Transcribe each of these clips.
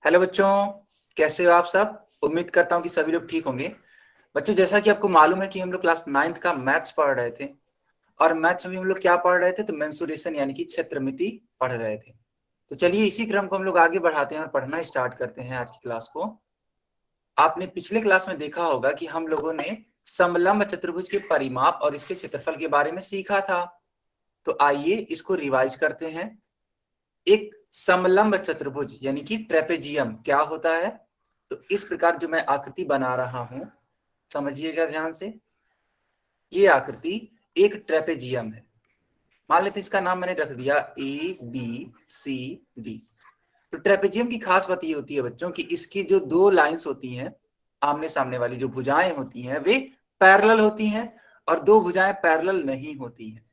Hello बच्चों, कैसे हो आप सब। उम्मीद करता हूँ कि सभी लोग ठीक होंगे। बच्चों, जैसा कि आपको मालूम है कि हम लोग क्लास 9th का मैथ्स पढ़ रहे थे और मैथ्स में भी हम लोग क्या पढ़ रहे थे, तो मेंसुरेशन यानी कि क्षेत्रमिति पढ़ रहे थे। तो चलिए इसी क्रम को हम लोग आगे बढ़ाते हैं और पढ़ना स्टार्ट करते हैं आज की क्लास को। आपने पिछले क्लास में देखा होगा कि हम लोगों ने समलंब चतुर्भुज के परिमाप और इसके क्षेत्रफल के बारे में सीखा था। तो आइए इसको रिवाइज करते हैं। एक समलंब चतुर्भुज यानी कि ट्रेपेजियम क्या होता है। तो इस प्रकार जो मैं आकृति बना रहा हूं, समझिएगा ध्यान से। ये आकृति एक ट्रेपेजियम है। मान लेते इसका नाम मैंने रख दिया ABCD। तो ट्रेपेजियम की खास बात ये होती है बच्चों कि इसकी जो दो लाइंस होती हैं, आमने सामने वाली जो भुजाएं होती हैं वे पैरेलल होती हैं और दो भुजाएं पैरेलल नहीं होती हैं।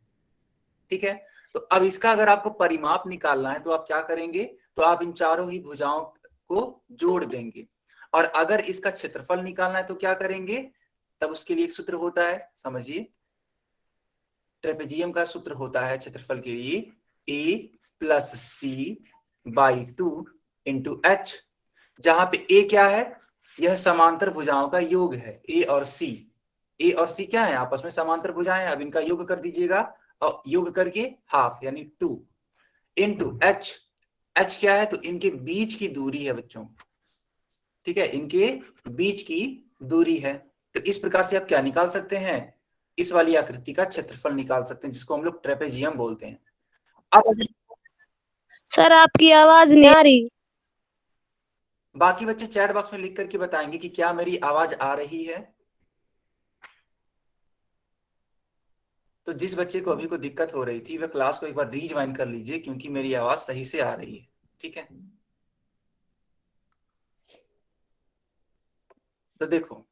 ठीक है। तो अब इसका अगर आपको परिमाप निकालना है तो आप क्या करेंगे, तो आप इन चारों ही भुजाओं को जोड़ देंगे। और अगर इसका क्षेत्रफल निकालना है तो क्या करेंगे, तब उसके लिए एक सूत्र होता है, समझिए। ट्रेपेजियम का सूत्र होता है क्षेत्रफल के लिए A+C/2 इंटू H। जहां पे A क्या है, यह समांतर भुजाओं का योग है। A और C क्या है, आपस में समांतर भुजाएं हैं। अब इनका योग कर दीजिएगा और योग करके हाफ यानी 2 इंटू H क्या है, तो इनके बीच की दूरी है बच्चों। ठीक है, इनके बीच की दूरी है। तो इस प्रकार से आप क्या निकाल सकते हैं, इस वाली आकृति का क्षेत्रफल निकाल सकते हैं, जिसको हम लोग ट्रेपेजियम बोलते हैं। अब अगर सर आपकी आवाज नहीं आ रही। बाकी बच्चे चैट बॉक्स में लिख करके बताएंगे कि क्या मेरी आवाज आ रही है। तो जिस बच्चे को अभी को दिक्कत हो रही थी वह क्लास को एक बार रीज्वाइन कर लीजिए, क्योंकि मेरी आवाज सही से आ रही है। ठीक है। तो देखो,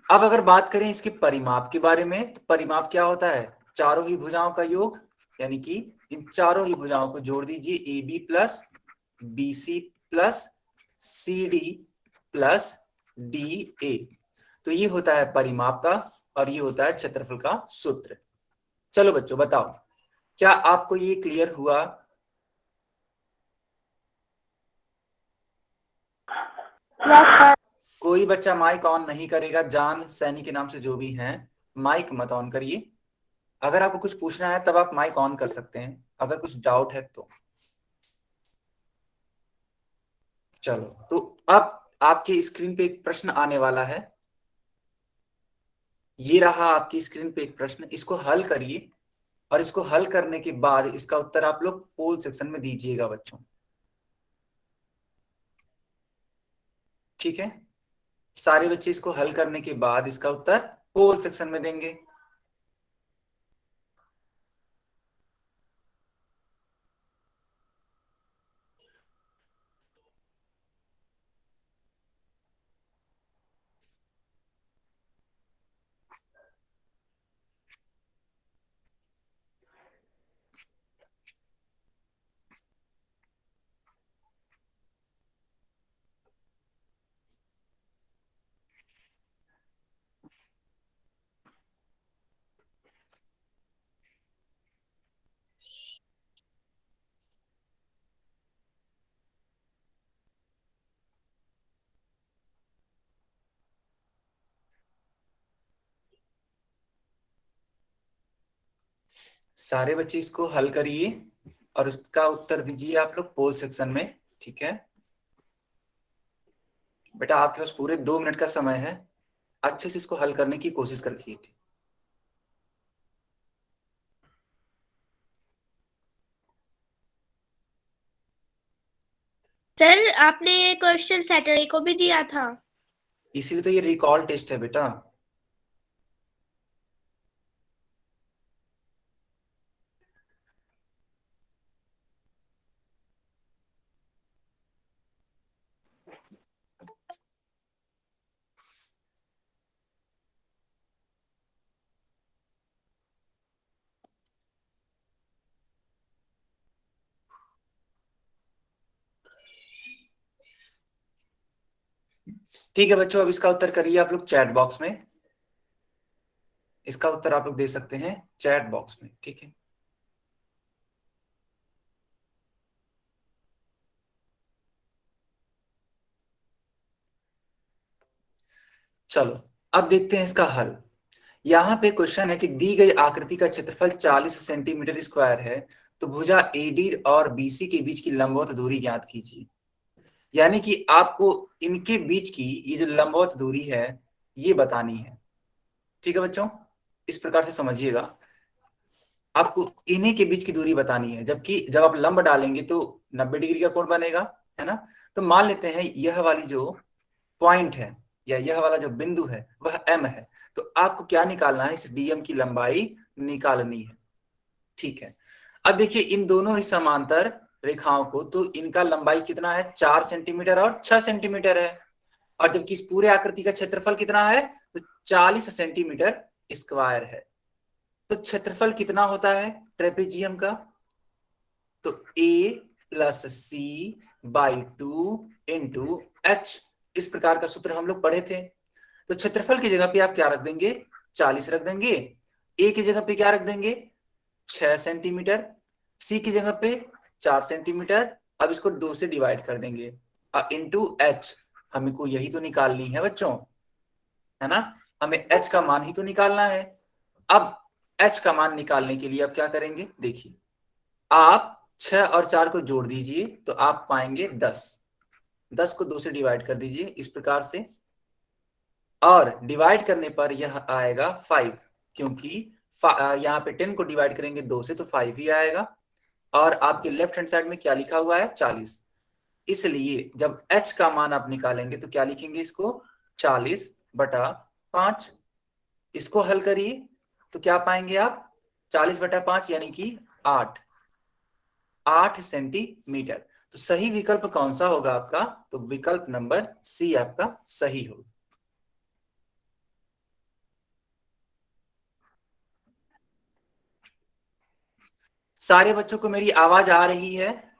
अब अगर बात करें इसके परिमाप के बारे में, तो परिमाप क्या होता है, चारों ही भुजाओं का योग। यानी कि इन चारों ही भुजाओं को जोड़ दीजिए, AB+BC+CD+DA। तो ये होता है परिमाप का और ये होता है क्षेत्रफल का सूत्र। चलो बच्चों बताओ, क्या आपको ये क्लियर हुआ। कोई बच्चा माइक ऑन नहीं करेगा, जान सैनी के नाम से जो भी हैं, माइक मत ऑन करिए। अगर आपको कुछ पूछना है तब आप माइक ऑन कर सकते हैं, अगर कुछ डाउट है तो। चलो, तो अब आपकी स्क्रीन पे एक प्रश्न आने वाला है। ये रहा आपकी स्क्रीन पे एक प्रश्न, इसको हल करिए और इसको हल करने के बाद इसका उत्तर आप लोग पोल सेक्शन में दीजिएगा बच्चों। ठीक है, सारे बच्चे इसको हल करने के बाद इसका उत्तर पोल सेक्शन में देंगे। सारे बच्चे इसको हल करिए और उसका उत्तर दीजिए आप लोग पोल सेक्शन में। ठीक है बेटा, आपके पास पूरे 2 मिनट का समय है, अच्छे से इसको हल करने की कोशिश करिए। सर आपने ये क्वेश्चन सैटरडे को भी दिया था। इसीलिए तो ये रिकॉल टेस्ट है बेटा। ठीक है बच्चों, अब इसका उत्तर करिए आप लोग चैट बॉक्स में। इसका उत्तर आप लोग दे सकते हैं चैट बॉक्स में। ठीक है, चलो अब देखते हैं इसका हल। यहाँ पे क्वेश्चन है कि दी गई आकृति का क्षेत्रफल 40 सेंटीमीटर स्क्वायर है, तो भुजा एडी और बीसी के बीच की लंबवत दूरी ज्ञात कीजिए। यानी कि आपको इनके बीच की ये जो लंबवत दूरी है ये बतानी है। ठीक है बच्चों, इस प्रकार से समझिएगा, आपको इन्हीं के बीच की दूरी बतानी है, जबकि जब आप लंब डालेंगे तो 90 डिग्री का कोण बनेगा, है ना। तो मान लेते हैं यह वाली जो पॉइंट है या यह वाला जो बिंदु है वह m है, तो आपको क्या निकालना है, इस डीएम की लंबाई निकालनी है। ठीक है, अब देखिए इन दोनों ही समांतर रेखाओं को, तो इनका लंबाई कितना है, 4 सेंटीमीटर और 6 सेंटीमीटर है, और जबकि इस पूरे आकृति का क्षेत्रफल कितना है, तो 40 सेंटीमीटर स्क्वायर है। तो क्षेत्रफल कितना होता है ट्रेपेजियम का, तो a plus c by 2 into h, इस प्रकार का सूत्र हम लोग पढ़े थे। तो क्षेत्रफल की जगह पे आप क्या रख देंगे, 40 रख देंगे, a की जगह पे क्या रख देंगे, 6 सेंटीमीटर, c की जगह पे 4 सेंटीमीटर, अब इसको 2 से डिवाइड कर देंगे, इंटू एच, हमको यही तो निकालनी है बच्चों, है ना, हमें h का मान ही तो निकालना है। अब h का मान निकालने के लिए आप क्या करेंगे, देखिए आप 6 और 4 को जोड़ दीजिए तो आप पाएंगे 10, 10 को 2 से डिवाइड कर दीजिए इस प्रकार से, और डिवाइड करने पर यह आएगा 5, क्योंकि यहाँ पे 10 को डिवाइड करेंगे 2 से तो 5 ही आएगा, और आपके लेफ्ट हैंड साइड में क्या लिखा हुआ है, 40। इसलिए जब h का मान आप निकालेंगे तो क्या लिखेंगे इसको, 40/5। इसको हल करिए तो क्या पाएंगे आप, 40/5 यानी कि 8 सेंटीमीटर। तो सही विकल्प कौन सा होगा आपका, तो विकल्प नंबर सी आपका सही होगा। सारे बच्चों को मेरी आवाज आ रही है,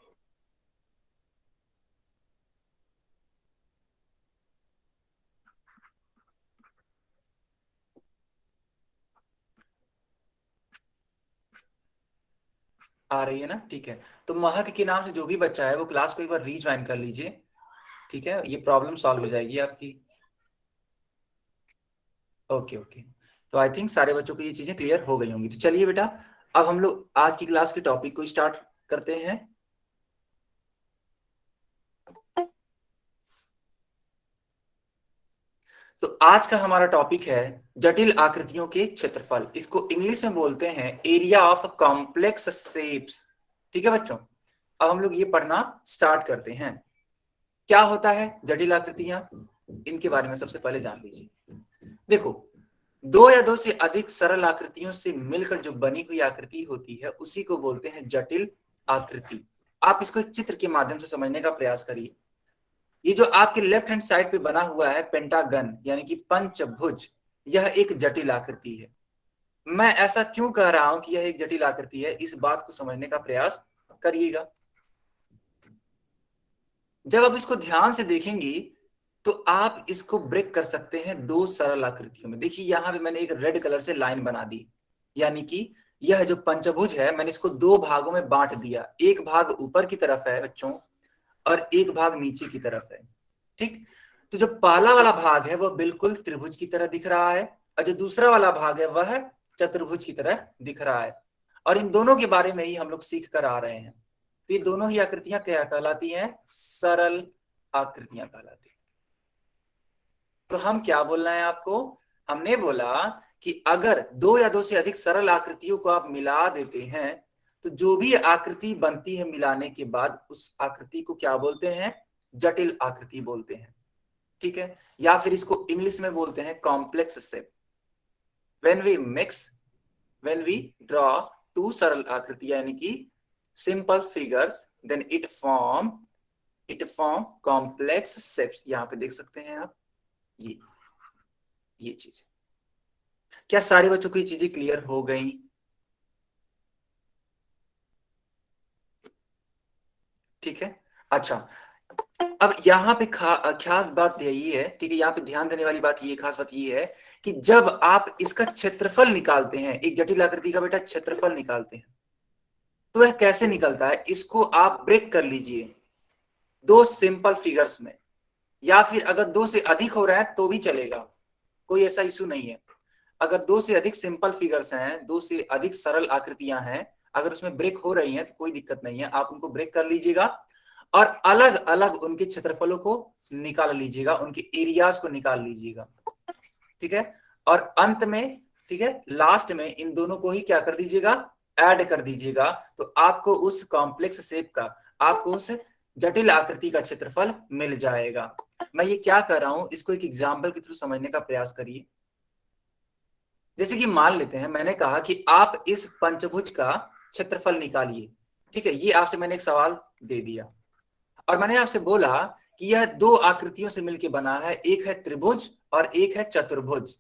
आ रही है ना, ठीक है। तो महक के नाम से जो भी बच्चा है वो क्लास को एक बार रीज्वाइन कर लीजिए, ठीक है, ये प्रॉब्लम सॉल्व हो जाएगी आपकी। ओके ओके, तो आई थिंक सारे बच्चों को ये चीजें क्लियर हो गई होंगी। तो चलिए बेटा, अब हम लोग आज की क्लास के टॉपिक को स्टार्ट करते हैं। तो आज का हमारा टॉपिक है जटिल आकृतियों के क्षेत्रफल, इसको इंग्लिश में बोलते हैं एरिया ऑफ कॉम्प्लेक्स शेप्स। ठीक है बच्चों, अब हम लोग ये पढ़ना स्टार्ट करते हैं। क्या होता है जटिल आकृतियां, इनके बारे में सबसे पहले जान लीजिए। देखो, दो या दो से अधिक सरल आकृतियों से मिलकर जो बनी हुई आकृति होती है उसी को बोलते हैं जटिल आकृति। आप इसको एक चित्र के माध्यम से समझने का प्रयास करिए। ये जो आपके लेफ्ट हैंड साइड पे बना हुआ है पेंटागन यानी कि पंचभुज, यह एक जटिल आकृति है। मैं ऐसा क्यों कह रहा हूं कि यह एक जटिल आकृति है, इस बात को समझने का प्रयास करिएगा। जब आप इसको ध्यान से देखेंगी तो आप इसको ब्रेक कर सकते हैं दो सरल आकृतियों में। देखिए यहां पे मैंने एक रेड कलर से लाइन बना दी, यानी कि यह जो पंचभुज है मैंने इसको दो भागों में बांट दिया, एक भाग ऊपर की तरफ है बच्चों और एक भाग नीचे की तरफ है। ठीक, तो जो पहला वाला भाग है वह बिल्कुल त्रिभुज की तरह दिख रहा है और जो दूसरा वाला भाग है वह चतुर्भुज की तरह दिख रहा है, और इन दोनों के बारे में ही हम लोग सीख कर आ रहे हैं। तो ये दोनों ही आकृतियां क्या कहलाती हैं, सरल आकृतियां कहलाती हैं। तो हम क्या बोल रहे हैं आपको, हमने बोला कि अगर दो या दो से अधिक सरल आकृतियों को आप मिला देते हैं तो जो भी आकृति बनती है मिलाने के बाद उस आकृति को क्या बोलते हैं, जटिल आकृति बोलते हैं। ठीक है, या फिर इसको इंग्लिश में बोलते हैं complex shape. When we draw two सरल आकृति यानी कि simple figures, then it form complex shapes. यहां पे देख सकते हैं आप ये चीज। क्या सारे बच्चों को ये चीजें क्लियर हो गई? ठीक है, अच्छा, अब यहाँ पे खास बात यही है, ठीक है, यहाँ पे ध्यान देने वाली बात ये, खास बात ये है कि जब आप इसका क्षेत्रफल निकालते हैं, एक जटिल आकृति का बेटा क्षेत्रफल निकालते हैं, तो वह कैसे निकलता है, इसको आप ब्रेक कर लीजिए दो सिंपल फिगर्स में, या फिर अगर दो से अधिक हो रहा है तो भी चलेगा। कोई ऐसा इशू नहीं है। अगर दो से अधिक सिंपल फिगर्स हैं, दो से अधिक सरल आकृतियां हैं, अगर उसमें ब्रेक हो रही हैं तो कोई दिक्कत नहीं है, आप उनको ब्रेक कर लीजिएगा और अलग अलग उनके क्षेत्रफलों को निकाल लीजिएगा, उनके एरियाज को निकाल लीजिएगा, ठीक है। और अंत में, ठीक है, लास्ट में इन दोनों को ही क्या कर दीजिएगा, ऐड कर दीजिएगा, तो आपको उस कॉम्प्लेक्स शेप का, आपको उस जटिल आकृति का क्षेत्रफल मिल जाएगा। मैं ये क्या कर रहा हूं, इसको एक एग्जाम्पल के थ्रू समझने का प्रयास करिए। जैसे कि मान लेते हैं, मैंने कहा कि आप इस पंचभुज का क्षेत्रफल निकालिए, ठीक है, ये आपसे मैंने एक सवाल दे दिया और मैंने आपसे बोला कि यह दो आकृतियों से मिलकर बना है, एक है त्रिभुज और एक है चतुर्भुज।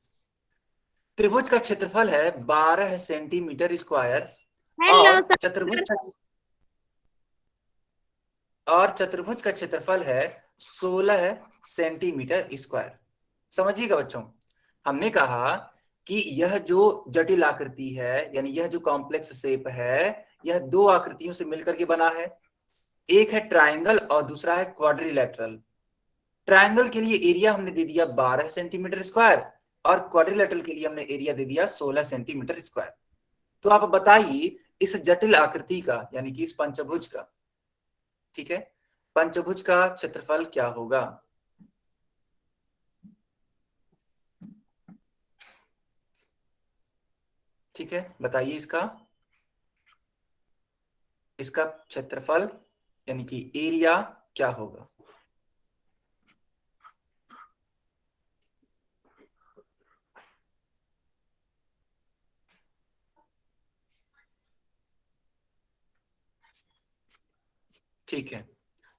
त्रिभुज का क्षेत्रफल है 12 सेंटीमीटर स्क्वायर हेलो और सर। चतुर्भुज का क्षेत्रफल है 16 सेंटीमीटर स्क्वायर। समझिएगा बच्चों, हमने कहा कि यह जो जटिल आकृति है, यानी यह जो कॉम्प्लेक्स शेप है, यह दो आकृतियों से मिलकर के बना है। एक है ट्रायंगल और दूसरा है क्वाड्रिलेटरल। ट्रायंगल के लिए एरिया हमने दे दिया 12 सेंटीमीटर स्क्वायर और क्वाड्रिलेटरल के लिए हमने एरिया दे दिया 16 सेंटीमीटर स्क्वायर। तो आप बताइए इस जटिल आकृति का, यानी कि इस पंचभुज का, ठीक है, पंचभुज का क्षेत्रफल क्या होगा? ठीक है, बताइए इसका क्षेत्रफल यानी कि एरिया क्या होगा? ठीक है,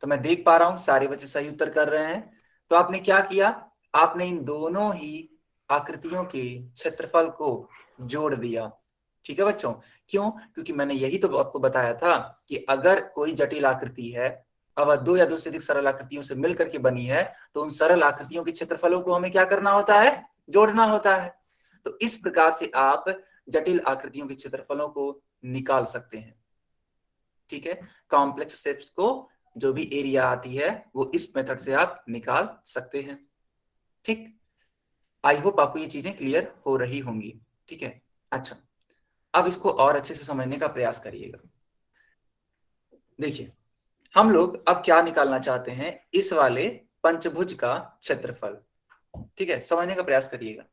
तो मैं देख पा रहा हूं सारे बच्चे सही उत्तर कर रहे हैं। तो आपने क्या किया, आपने इन दोनों ही आकृतियों के क्षेत्रफल को जोड़ दिया। ठीक है बच्चों, क्यों? क्योंकि मैंने यही तो आपको बताया था कि अगर कोई जटिल आकृति है, अब दो या दो से अधिक सरल आकृतियों से मिलकर के बनी है, तो उन सरल आकृतियों के क्षेत्रफलों को हमें क्या करना होता है, जोड़ना होता है। तो इस प्रकार से आप जटिल आकृतियों के क्षेत्रफलों को निकाल सकते हैं। ठीक है, कॉम्प्लेक्स शेप्स को जो भी एरिया आती है वो इस मेथड से आप निकाल सकते हैं। ठीक, आई होप आपको ये चीजें क्लियर हो रही होंगी। ठीक है, अच्छा, अब इसको और अच्छे से समझने का प्रयास करिएगा। देखिए, हम लोग अब क्या निकालना चाहते हैं, इस वाले पंचभुज का क्षेत्रफल। ठीक है, समझने का प्रयास करिएगा।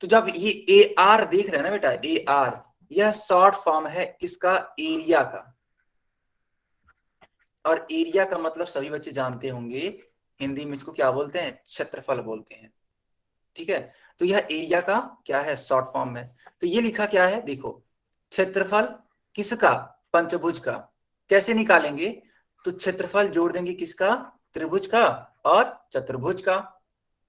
तो जब ये ए आर देख रहे हैं ना बेटा, ए आर, यह शॉर्ट फॉर्म है किसका, एरिया का। और एरिया का मतलब सभी बच्चे जानते होंगे, हिंदी में इसको क्या बोलते हैं, क्षेत्रफल बोलते हैं। ठीक है, तो यह एरिया का क्या है, शॉर्ट फॉर्म में। तो ये लिखा क्या है, देखो, क्षेत्रफल किसका, पंचभुज का। कैसे निकालेंगे, तो क्षेत्रफल जोड़ देंगे किसका, त्रिभुज का और चतुर्भुज का।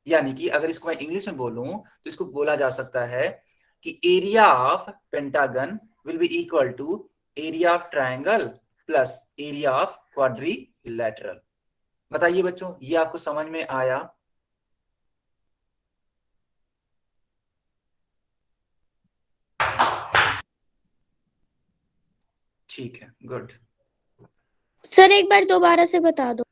यानी कि अगर इसको मैं इंग्लिश में बोलूं तो इसको बोला जा सकता है कि area of pentagon will be equal to area of triangle plus area of quadrilateral. बताइए बच्चों, ये आपको समझ में आया? ठीक है, गुड। सर एक बार दोबारा से बता दो।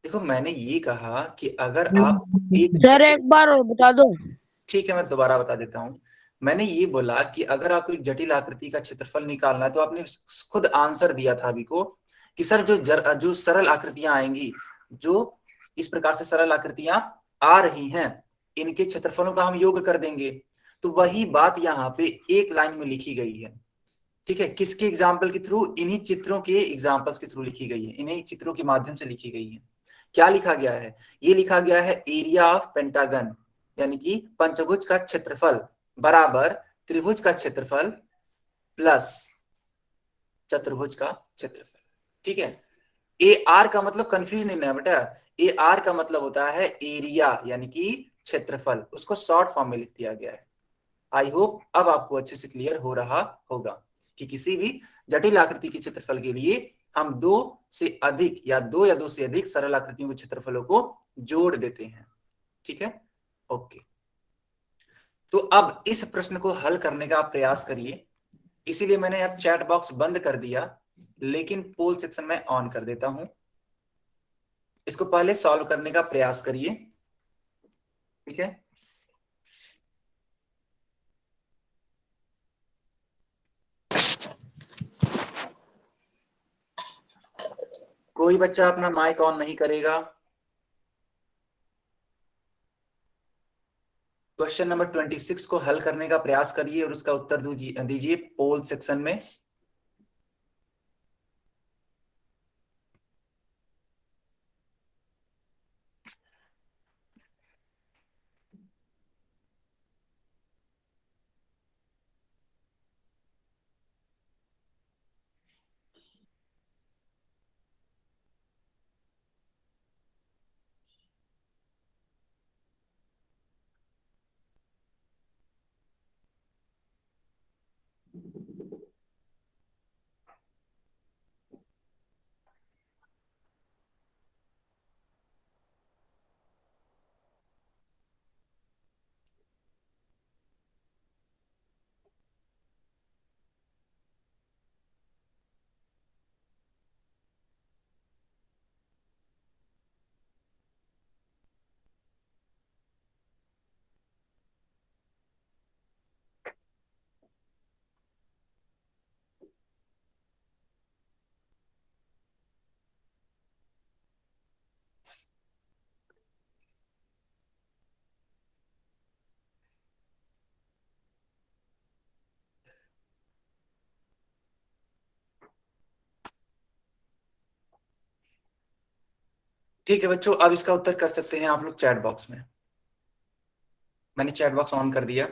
देखो, मैंने ये कहा कि अगर आप एक, सर एक बार और बता दो। ठीक है मैं दोबारा बता देता हूं। मैंने ये बोला कि अगर आपको एक जटिल आकृति का क्षेत्रफल निकालना है, तो आपने खुद आंसर दिया था अभी को कि सर जो सरल आकृतियां आएंगी, जो इस प्रकार से सरल आकृतियां आ रही हैं, इनके क्षेत्रफलों का हम योग कर देंगे। तो वही बात यहाँ पे एक लाइन में लिखी गई है। ठीक है, किसके एग्जाम्पल के थ्रू, इन्हीं चित्रों के एग्जाम्पल्स के थ्रू लिखी गई है, इन्हीं चित्रों के माध्यम से लिखी गई है। क्या लिखा गया है, ये लिखा गया है एरिया ऑफ पेंटागन, यानी कि पंचभुज का क्षेत्रफल बराबर त्रिभुज का क्षेत्रफल प्लस चतुर्भुज का क्षेत्रफल। ठीक है, ए आर का मतलब कंफ्यूज नहीं है बेटा, ए आर का मतलब होता है एरिया यानी कि क्षेत्रफल, उसको शॉर्ट फॉर्म में लिख दिया गया है। आई होप अब आपको अच्छे से क्लियर हो रहा होगा कि किसी भी जटिल आकृति के क्षेत्रफल के लिए हम दो से अधिक या दो से अधिक सरल आकृतियों के क्षेत्रफलों को जोड़ देते हैं। ठीक है, ओके। तो अब इस प्रश्न को हल करने का प्रयास करिए। इसीलिए मैंने अब चैट बॉक्स बंद कर दिया, लेकिन पोल सेक्शन में ऑन कर देता हूं। इसको पहले सॉल्व करने का प्रयास करिए। ठीक है। कोई बच्चा अपना माइक ऑन नहीं करेगा। क्वेश्चन नंबर 26 को हल करने का प्रयास करिए और उसका उत्तर दीजिए पोल सेक्शन में। ठीक है बच्चों, अब इसका उत्तर कर सकते हैं आप लोग चैट बॉक्स में। मैंने चैट बॉक्स ऑन कर दिया।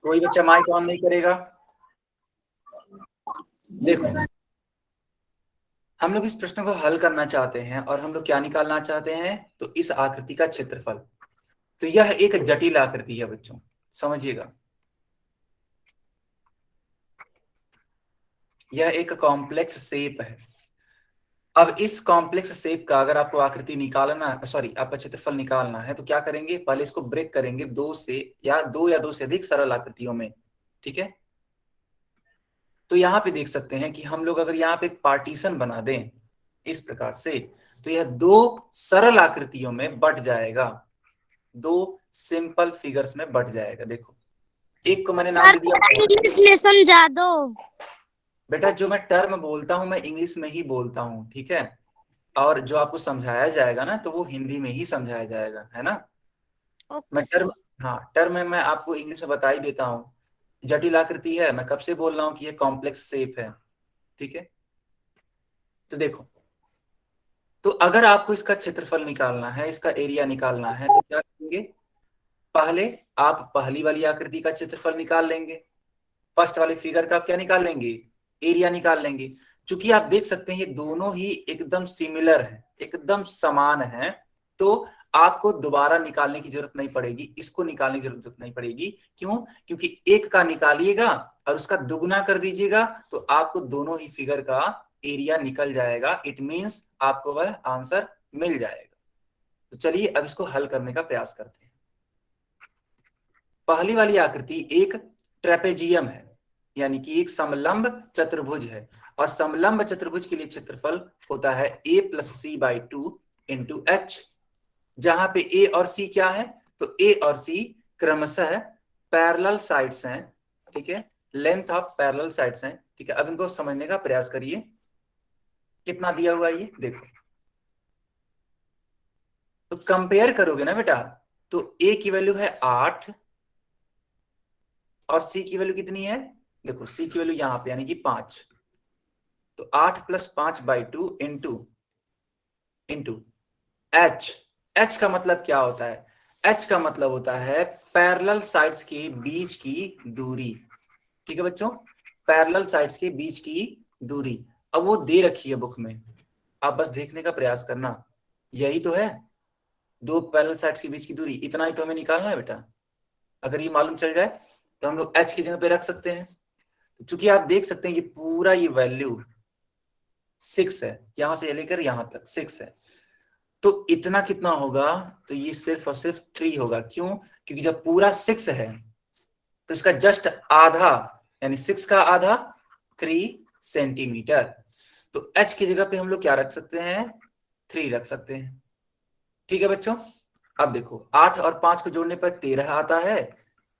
कोई बच्चा माइक ऑन नहीं करेगा। देखो, हम लोग इस प्रश्न को हल करना चाहते हैं और हम लोग क्या निकालना चाहते हैं, तो इस आकृति का क्षेत्रफल। तो यह एक जटिल आकृति है बच्चों, समझिएगा। यह एक कॉम्प्लेक्स शेप है। अब इस कॉम्प्लेक्स शेप का अगर आपको आकृति निकालना, सॉरी, आपका क्षेत्रफल निकालना है, तो क्या करेंगे, पहले इसको ब्रेक करेंगे दो या दो से अधिक सरल आकृतियों में। ठीक है। तो यहाँ पे देख सकते हैं कि हम लोग अगर यहाँ पे एक पार्टीशन बना दें इस प्रकार से, तो यह दो सरल आकृतियों में बट जाएगा, दो सिंपल फिगर्स में बट जाएगा। देखो, एक को मैंने नाम दे दिया। इंग्लिश में समझा दो। बेटा, जो मैं टर्म बोलता हूं मैं इंग्लिश में ही बोलता हूं, ठीक है। और जो आपको समझाया जाएगा ना, तो वो हिंदी में ही समझाया जाएगा, है ना। मैं ओके टर्म, सर। हाँ, टर्म में मैं आपको इंग्लिश में बता ही देता हूँ। जटिल आकृति है, मैं कब से बोल रहा हूँ कि ये कॉम्प्लेक्स शेप है। ठीक है। तो देखो, तो अगर आपको इसका क्षेत्रफल निकालना है, इसका एरिया निकालना है, तो क्या करेंगे, पहले आप पहली वाली आकृति का क्षेत्रफल निकाल लेंगे। फर्स्ट वाले फिगर का आप क्या निकाल लेंगे, एरिया निकाल लेंगे। क्योंकि आप देख सकते हैं ये दोनों ही एकदम सिमिलर है, एकदम समान है, तो आपको दोबारा निकालने की जरूरत नहीं पड़ेगी, इसको निकालने की जरूरत नहीं पड़ेगी। क्यों? क्योंकि एक का निकालिएगा और उसका दुगना कर दीजिएगा, तो आपको दोनों ही फिगर का एरिया निकल जाएगा। इट मीन्स आपको वह आंसर मिल जाएगा। तो चलिए अब इसको हल करने का प्रयास करते हैं। पहली वाली आकृति एक ट्रेपेजियम है, यानी कि एक समलंब चतुर्भुज है, और समलंब चतुर्भुज के लिए क्षेत्रफल होता है a plus c by two into h, जहां पे a और c क्या है, तो a और c क्रमशः पैरेलल साइड्स हैं। ठीक है, लेंथ ऑफ पैरेलल साइड्स हैं। ठीक है, अब इनको समझने का प्रयास करिए। कितना दिया हुआ ये देखो, तो कंपेयर करोगे ना बेटा, तो a की वैल्यू है 8 और c की वैल्यू कितनी है, देखो c की वैल्यू यहां पे यानी कि 5। तो 8 plus 5 by two into into H. H का मतलब क्या होता है, एच का मतलब होता है पैरेलल साइड्स के बीच की दूरी। ठीक है बच्चों, पैरेलल साइड्स के बीच की दूरी। अब वो दे रखी है बुक में, आप बस देखने का प्रयास करना। यही तो है, दो पैरेलल साइड्स के बीच की दूरी, इतना ही तो हमें निकालना है बेटा। अगर ये मालूम चल जाए तो हम लोग एच की जगह पे रख सकते हैं। तो चूंकि आप देख सकते हैं ये पूरा ये वैल्यू 6 है, यहां से लेकर यहां तक 6 है। तो इतना कितना होगा, तो ये सिर्फ और सिर्फ 3 होगा। क्यों? क्योंकि जब पूरा 6 है तो इसका जस्ट आधा, यानी 6 का आधा 3 सेंटीमीटर। तो h की जगह पे हम लोग क्या रख सकते हैं, 3 रख सकते हैं। ठीक है बच्चों, अब देखो 8 और 5 को जोड़ने पर 13 आता है।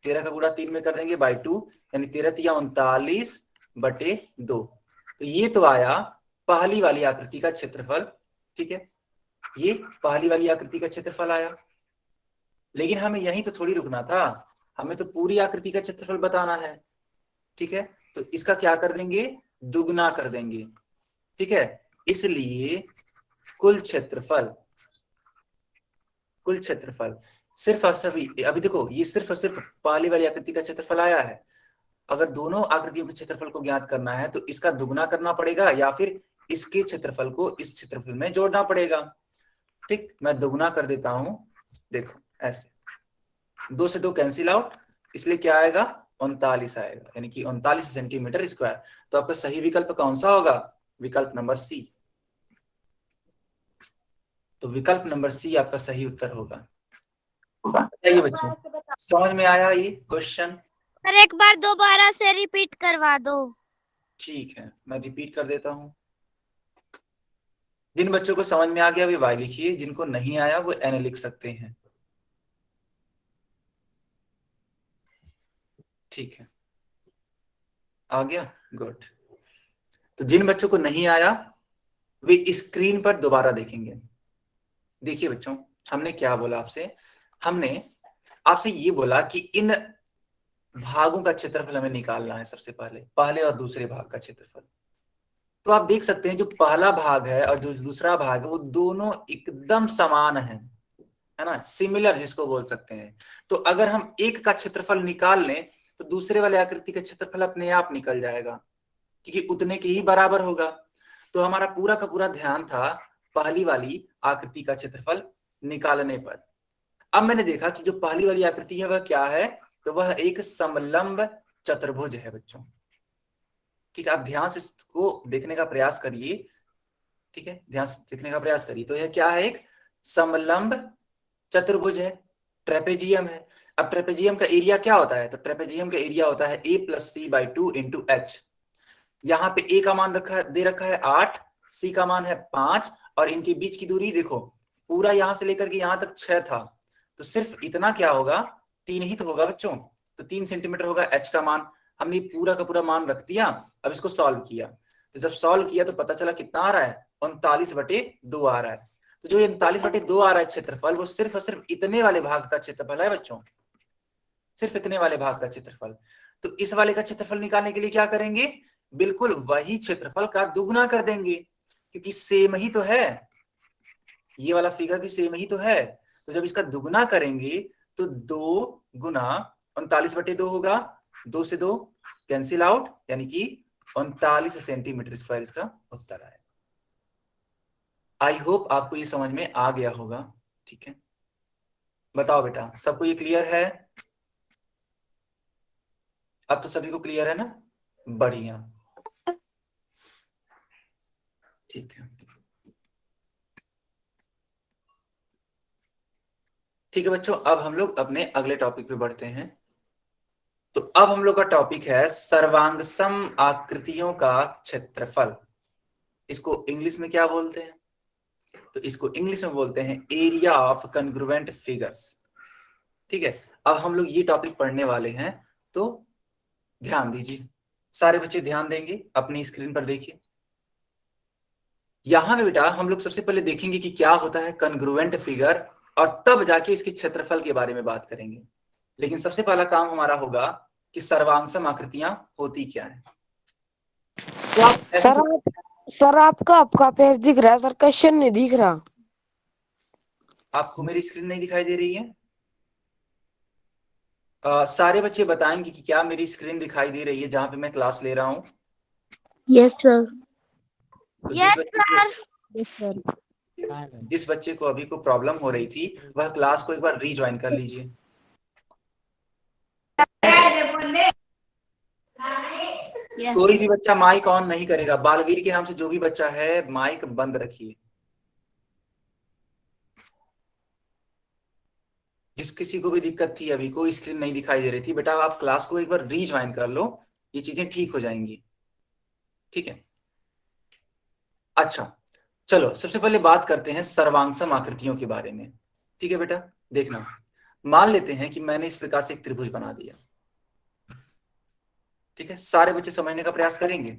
13 का गुणा 3 में कर देंगे बाई 2, यानी 13 तिया 39/2। तो ये तो आया पहली वाली आकृति का क्षेत्रफल। ठीक है, ये पहली वाली आकृति का क्षेत्रफल आया। लेकिन हमें यहीं तो थोड़ी रुकना था, हमें तो पूरी आकृति का क्षेत्रफल बताना है। ठीक है, तो इसका क्या कर देंगे, दुगना कर देंगे। ठीक है, इसलिए कुल क्षेत्रफल सिर्फ और सिर्फ, अभी देखो ये सिर्फ और सिर्फ पहली वाली आकृति का क्षेत्रफल आया है। अगर दोनों आकृतियों के क्षेत्रफल को ज्ञात करना है तो इसका दुगना करना पड़ेगा या फिर इसके क्षेत्रफल को इस क्षेत्रफल में जोड़ना पड़ेगा। ठीक, मैं दुगना कर देता हूं, देखो ऐसे 2 से 2 कैंसिल आउट, इसलिए क्या आएगा, 39 आएगा, यानी कि 39 सेंटीमीटर स्क्वायर। तो आपका सही विकल्प कौन सा होगा, विकल्प नंबर सी। तो विकल्प नंबर सी आपका सही उत्तर होगा। बताइए बच्चों, समझ में आया ये क्वेश्चन? सर एक बार दोबारा से रिपीट करवा दो। ठीक है, मैं रिपीट कर देता हूं। जिन बच्चों को समझ में आ गया वे वाई लिखिए, जिनको नहीं आया वो एन लिख सकते हैं। ठीक है, आ गया, गुड। तो जिन बच्चों को नहीं आया वे स्क्रीन पर दोबारा देखेंगे। देखिए बच्चों, हमने क्या बोला आपसे, हमने आपसे ये बोला कि इन भागों का क्षेत्रफल हमें निकालना है। सबसे पहले और दूसरे भाग का क्षेत्रफल। तो आप देख सकते हैं जो पहला भाग है और जो दूसरा भाग है वो दोनों एकदम समान है ना, सिमिलर जिसको बोल सकते हैं। तो अगर हम एक का क्षेत्रफल निकाल लें तो दूसरे वाले आकृति का क्षेत्रफल अपने आप निकल जाएगा, क्योंकि उतने के ही बराबर होगा। तो हमारा पूरा का पूरा ध्यान था पहली वाली आकृति का क्षेत्रफल निकालने पर। अब मैंने देखा कि जो पहली वाली आकृति है वह क्या है, तो वह एक समलंब चतुर्भुज है बच्चों। ठीक है, आप ध्यान से इसको देखने का प्रयास करिए। ठीक है, ध्यान से देखने का प्रयास करिए। तो यह क्या है, एक समलंब चतुर्भुज है, ट्रेपेजियम है। अब ट्रेपेजियम का एरिया क्या होता है, तो ट्रेपेजियम का एरिया होता है a+c/2 इंटू एच। यहाँ पे a का मान दे रखा है 8, c का मान है 5 और इनके बीच की दूरी देखो, पूरा यहां से लेकर के यहां तक 6 था, तो सिर्फ इतना क्या होगा, 3 ही तो होगा बच्चों। तो 3 सेंटीमीटर होगा h का मान। हमने पूरा का पूरा मान रख दिया। अब इसको सॉल्व किया, तो जब सॉल्व किया तो पता चला कितना आ रहा है, 39/2 आ रहा है। तो जो 39/2 आ रहा है क्षेत्रफल, वो सिर्फ और सिर्फ इतने वाले भाग का क्षेत्रफल है बच्चों, सिर्फ इतने वाले भाग का क्षेत्रफल। तो इस वाले का क्षेत्रफल निकालने के लिए क्या करेंगे, बिल्कुल वही क्षेत्रफल का दुगना कर देंगे, क्योंकि सेम ही तो है, ये वाला फिगर भी सेम ही तो है। तो जब इसका दुगना करेंगे तो 2 गुना 39/2 होगा, 2 से 2 कैंसिल आउट, यानी कि 39 सेंटीमीटर स्क्वायर इसका उत्तर आएगा। आई होप आपको ये समझ में आ गया होगा। ठीक है, बताओ बेटा, सबको ये क्लियर है? अब तो सभी को क्लियर है ना, बढ़िया। ठीक है, ठीक है बच्चों, अब हम लोग अपने अगले टॉपिक पे बढ़ते हैं। तो अब हम लोग का टॉपिक है सर्वांगसम आकृतियों का क्षेत्रफल। इसको इंग्लिश में क्या बोलते हैं, तो इसको इंग्लिश में बोलते हैं एरिया ऑफ कन्ग्रुएंट फिगर्स। ठीक है, अब हम लोग ये टॉपिक पढ़ने वाले हैं, तो ध्यान दीजिए, सारे बच्चे ध्यान देंगे, अपनी स्क्रीन पर देखिए। यहां पे बेटा हम लोग सबसे पहले देखेंगे कि क्या होता है कन्ग्रुएंट फिगर, और तब जाके इसके क्षेत्रफल के बारे में बात करेंगे। लेकिन सबसे पहला काम हमारा होगा कि सर्वांगसम आकृतियां होती क्या है। तो आप सर आपका पेज दिख रहा है सर, क्वेश्चन नहीं दिख रहा। आपको मेरी स्क्रीन नहीं दिखाई दे रही है? सारे बच्चे बताएंगे कि क्या मेरी स्क्रीन दिखाई दे रही है जहां पे मैं क्लास ले रहा हूँ? Yes sir. तो यस सर। जिस बच्चे को अभी को प्रॉब्लम हो रही थी वह क्लास को एक बार रीज्वाइन कर लीजिए। कोई भी बच्चा माइक ऑन नहीं करेगा, बालवीर के नाम से जो भी बच्चा है माइक बंद रखिए। किसी को भी दिक्कत थी, अभी कोई स्क्रीन नहीं दिखाई दे रही थी, बेटा आप क्लास को एक बार रीज्वाइन कर लो, ये चीजें ठीक हो जाएंगी। ठीक है, अच्छा चलो सबसे पहले बात करते हैं सर्वांगसम आकृतियों के बारे में। ठीक है बेटा, देखना, मान लेते हैं कि मैंने इस प्रकार से एक त्रिभुज बना दिया। ठीक है, सारे बच्चे समझने का प्रयास करेंगे।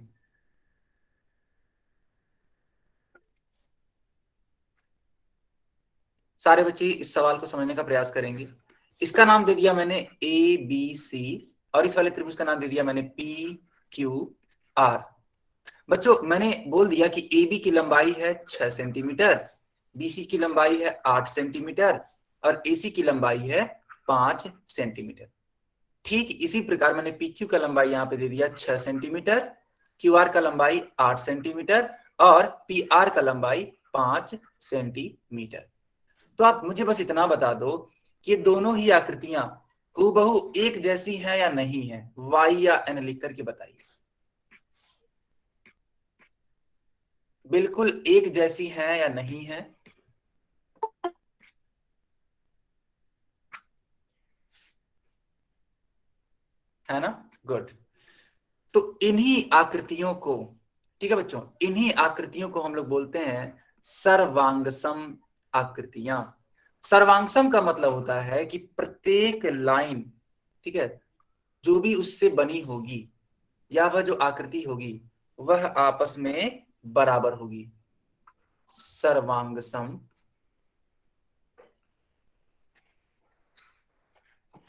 सारे बच्चे इस सवाल को समझने का प्रयास करेंगे। इसका नाम दे दिया मैंने ए बी सी, और इस वाले त्रिभुज का नाम दे दिया मैंने पी क्यू आर। बच्चों मैंने बोल दिया कि ए बी की लंबाई है 6 सेंटीमीटर, बीसी की लंबाई है 8 सेंटीमीटर और एसी की लंबाई है 5 सेंटीमीटर। ठीक इसी प्रकार मैंने पी क्यू का लंबाई यहां पे दे दिया 6 सेंटीमीटर, क्यू आर का लंबाई 8 सेंटीमीटर और पी आर का लंबाई 5 सेंटीमीटर। तो आप मुझे बस इतना बता दो कि ये दोनों ही आकृतियां हूबहू एक जैसी हैं या नहीं है, वाई या एन लिख करके बताइए। बिल्कुल एक जैसी हैं या नहीं है? है ना, गुड। तो इन्हीं आकृतियों को, ठीक है बच्चों, इन्हीं आकृतियों को हम लोग बोलते हैं सर्वांगसम आकृतियां। सर्वांगसम का मतलब होता है कि प्रत्येक लाइन, ठीक है, जो भी उससे बनी होगी या वह जो आकृति होगी वह आपस में बराबर होगी। सर्वांगसम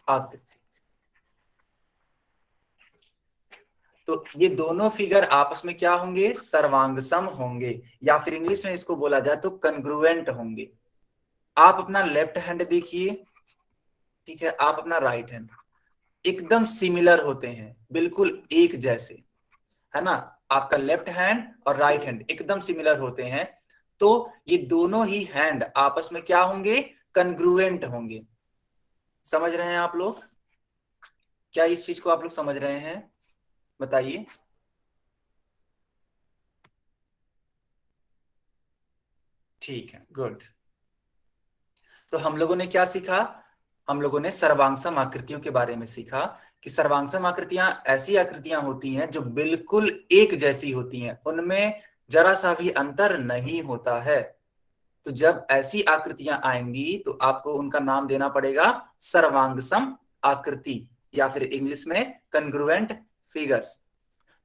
आकृति। तो ये दोनों फिगर आपस में क्या होंगे? सर्वांगसम होंगे, या फिर इंग्लिश में इसको बोला जाए तो कन्ग्रुएंट होंगे। आप अपना लेफ्ट हैंड देखिए, ठीक है, आप अपना राइट हैंड, एकदम सिमिलर होते हैं, बिल्कुल एक जैसे, है ना। आपका लेफ्ट हैंड और राइट हैंड एकदम सिमिलर होते हैं, तो ये दोनों ही हैंड आपस में क्या होंगे? कन्ग्रुएंट होंगे। समझ रहे हैं आप लोग? क्या इस चीज को आप लोग समझ रहे हैं? बताइए। ठीक है, गुड। तो हम लोगों ने क्या सीखा? हम लोगों ने सर्वांगसम आकृतियों के बारे में सीखा कि सर्वांगसम आकृतियां ऐसी आकृतियां होती हैं जो बिल्कुल एक जैसी होती हैं, उनमें जरा सा भी अंतर नहीं होता है। तो जब ऐसी आकृतियां आएंगी तो आपको उनका नाम देना पड़ेगा सर्वांगसम आकृति, या फिर इंग्लिश में कन्ग्रुएंट फिगर्स।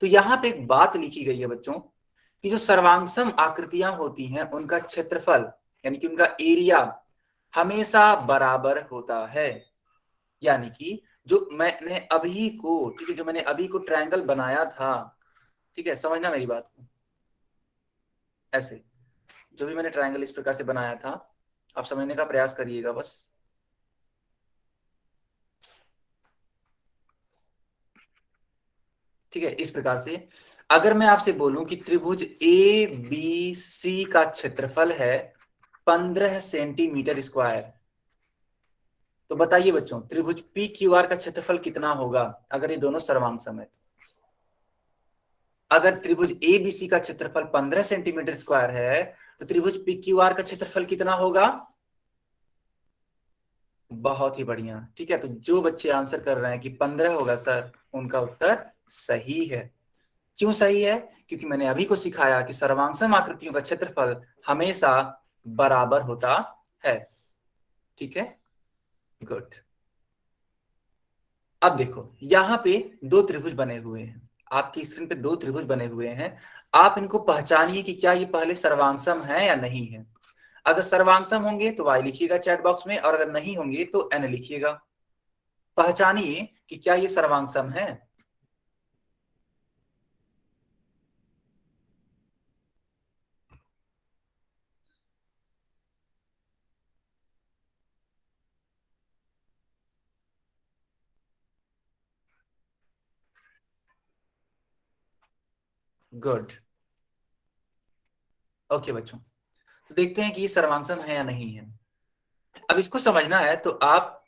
तो यहां पे एक बात लिखी गई है बच्चों कि जो सर्वांगसम आकृतियां होती हैं उनका क्षेत्रफल यानी कि उनका एरिया हमेशा बराबर होता है। यानी कि जो मैंने अभी को, ठीक है, जो मैंने अभी को ट्रायंगल बनाया था, ठीक है, समझना मेरी बात को, ऐसे जो भी मैंने ट्रायंगल इस प्रकार से बनाया था, आप समझने का प्रयास करिएगा बस। ठीक है, इस प्रकार से अगर मैं आपसे बोलूं कि त्रिभुज ए बी सी का क्षेत्रफल है 15 सेंटीमीटर स्क्वायर, तो बताइए बच्चों त्रिभुज पी क्यू आर का क्षेत्रफल कितना होगा अगर ये दोनों सर्वांगसम है? अगर त्रिभुज ए बी सी का क्षेत्रफल 15 सेंटीमीटर स्क्वायर है तो त्रिभुज पी क्यू आर का क्षेत्रफल कितना होगा? बहुत ही बढ़िया। ठीक है, तो जो बच्चे आंसर कर रहे हैं कि 15 होगा सर, उनका उत्तर सही है। क्यों सही है? क्योंकि मैंने अभी को सिखाया कि सर्वांगसम आकृतियों का क्षेत्रफल हमेशा बराबर होता है। ठीक है, गुड। अब देखो यहां पे दो त्रिभुज बने हुए हैं, आपकी स्क्रीन पे दो त्रिभुज बने हुए हैं। आप इनको पहचानिए कि क्या ये पहले सर्वांगसम है या नहीं है। अगर सर्वांगसम होंगे तो वाई लिखिएगा चैट बॉक्स में, और अगर नहीं होंगे तो एन लिखिएगा। पहचानिए कि क्या ये सर्वांगसम है। गुड, ओके बच्चों, तो देखते हैं कि ये सर्वांगसम है या नहीं है। अब इसको समझना है तो आप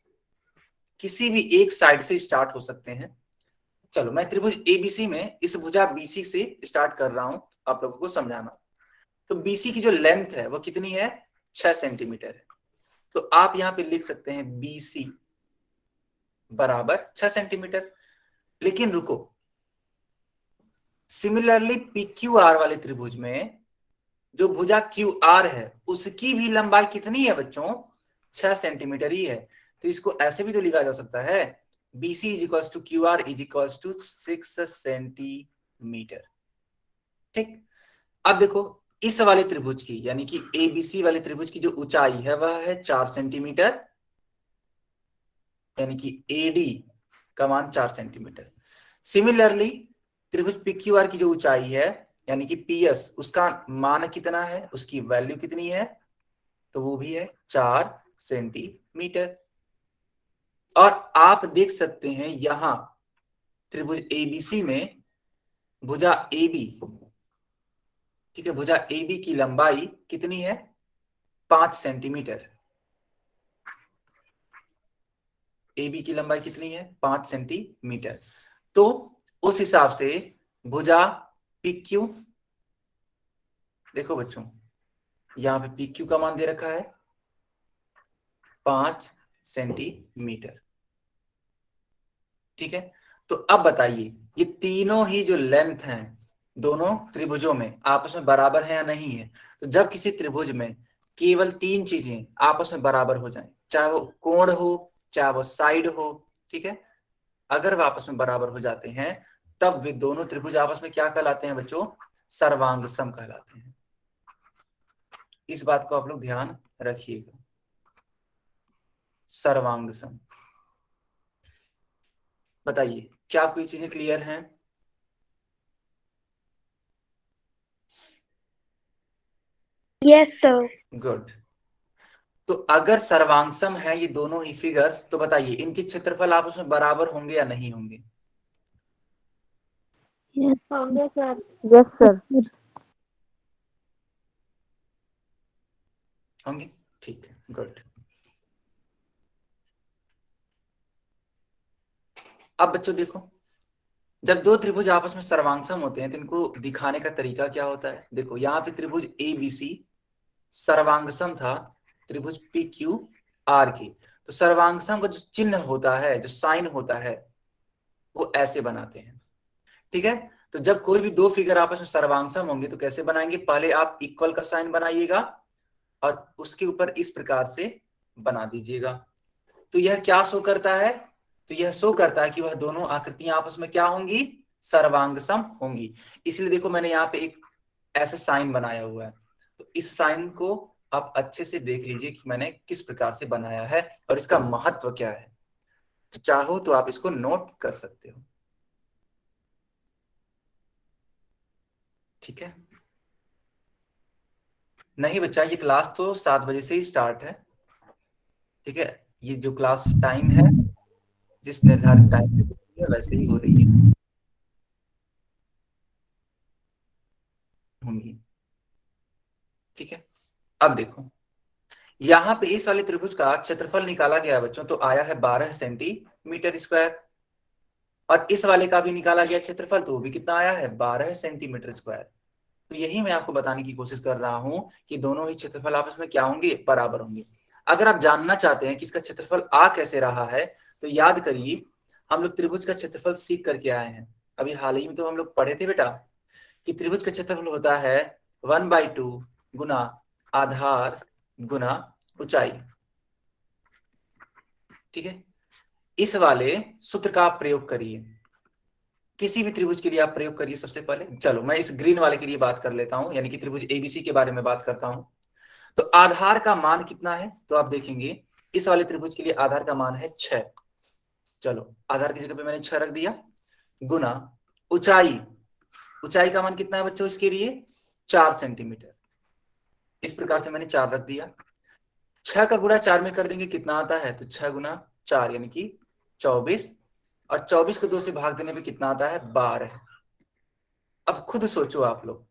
किसी भी एक साइड से स्टार्ट हो सकते हैं। चलो मैं त्रिभुज एबीसी में इस भुजा बीसी से स्टार्ट कर रहा हूं आप लोगों को समझाना। तो बीसी की जो लेंथ है वो कितनी है? 6 सेंटीमीटर है। तो आप यहाँ पे लिख सकते हैं BC बराबर 6 सेंटीमीटर। लेकिन रुको, सिमिलरली PQR वाले त्रिभुज में जो भुजा QR है उसकी भी लंबाई कितनी है बच्चों? 6 सेंटीमीटर ही है। तो इसको ऐसे भी तो लिखा जा सकता है, BC is equals to QR is equals to 6 centimetre. ठीक, अब देखो इस वाले त्रिभुज की यानी कि ABC वाले त्रिभुज की जो ऊंचाई है वह है 4 सेंटीमीटर, यानी कि AD का मान 4 सेंटीमीटर। सिमिलरली त्रिभुज PQR की जो ऊंचाई है यानी कि PS, उसका मान कितना है, उसकी वैल्यू कितनी है? तो वो भी है 4 सेंटीमीटर। और आप देख सकते हैं यहां त्रिभुज ABC में भुजा AB, ठीक है, भुजा AB की लंबाई कितनी है? 5 सेंटीमीटर। AB की लंबाई कितनी है? 5 सेंटीमीटर। तो उस हिसाब से भुजा PQ, देखो बच्चों यहां पे PQ का मान दे रखा है 5 सेंटीमीटर। ठीक है, तो अब बताइए ये तीनों ही जो लेंथ हैं दोनों त्रिभुजों में आपस में बराबर है या नहीं है? तो जब किसी त्रिभुज में केवल 3 चीजें आपस में बराबर हो जाएं, चाहे वो कोण हो, चाहे वो साइड हो, ठीक है, अगर वो आपस में बराबर हो जाते हैं तब वे दोनों त्रिभुज आपस में क्या कहलाते हैं बच्चों? सर्वांग सम कहलाते हैं। इस बात को आप लोग ध्यान रखिएगा, सर्वांग सम। बताइए क्या आपको ये चीजें क्लियर हैं? Yes sir. गुड। तो अगर सर्वांगसम है ये दोनों ही फिगर्स, तो बताइए इनके क्षेत्रफल आपस में बराबर होंगे या नहीं होंगे? होंगे सर। Yes sir. होंगे, ठीक है, गुड। अब बच्चों देखो, जब दो त्रिभुज आपस में सर्वांगसम होते हैं तो इनको दिखाने का तरीका क्या होता है? देखो यहाँ पे त्रिभुज ABC सर्वांगसम था त्रिभुज PQR की। तो सर्वांगसम का जो चिन्ह होता है, जो साइन होता है, वो ऐसे बनाते हैं। ठीक है, तो जब कोई भी दो फिगर आपस में सर्वांगसम होंगे तो कैसे बनाएंगे? पहले आप इक्वल का साइन बनाइएगा और उसके ऊपर इस प्रकार से बना दीजिएगा। तो यह क्या शो करता है? तो यह शो करता है कि वह दोनों आकृतियां आपस में क्या होंगी? सर्वांगसम होंगी। इसलिए देखो मैंने यहाँ पे एक ऐसा साइन बनाया हुआ है। तो इस साइन को आप अच्छे से देख लीजिए कि मैंने किस प्रकार से बनाया है और इसका महत्व क्या है। तो चाहो तो आप इसको नोट कर सकते हो। ठीक है, नहीं बच्चा ये क्लास तो 7 बजे से ही स्टार्ट है। ठीक है, ये जो क्लास टाइम है जिस निर्धारित टाइम पे होती है वैसे ही हो रही है, होंगी। ठीक है, अब देखो यहाँ पे इस वाले त्रिभुज का क्षेत्रफल निकाला गया बच्चों, तो आया है 12 सेंटीमीटर स्क्वायर। और इस वाले का भी निकाला गया क्षेत्रफल, तो वो भी कितना आया है? 12 सेंटीमीटर स्क्वायर। तो यही मैं आपको बताने की कोशिश कर रहा हूं कि दोनों ही क्षेत्रफल आपस में क्या होंगे? बराबर होंगे। अगर आप जानना चाहते हैं कि इसका क्षेत्रफल आ कैसे रहा है, तो याद करिए हम लोग त्रिभुज का क्षेत्रफल सीख करके आए हैं। अभी हाल ही में तो हम लोग पढ़े थे बेटा कि त्रिभुज का क्षेत्रफल होता है 1/2 गुना आधार गुना ऊंचाई। ठीक है, इस वाले सूत्र का आप प्रयोग करिए, किसी भी त्रिभुज के लिए आप प्रयोग करिए। सबसे पहले चलो मैं इस ग्रीन वाले के लिए बात कर लेता हूं, यानी कि त्रिभुज ABC के बारे में बात करता हूं। तो आधार का मान कितना है? तो आप देखेंगे इस वाले त्रिभुज के लिए आधार का मान है 6। चलो आधार की जगह पे मैंने 6 रख दिया, गुना ऊंचाई, ऊंचाई का मान कितना है बच्चों इसके लिए? 4 सेंटीमीटर। इस प्रकार से मैंने 4 रख दिया। 6 का गुणा 4 में कर देंगे कितना आता है? तो 6 गुना 4 यानी कि 24, और 24 को 2 से भाग देने पे कितना आता है? 12। अब खुद सोचो आप लोग,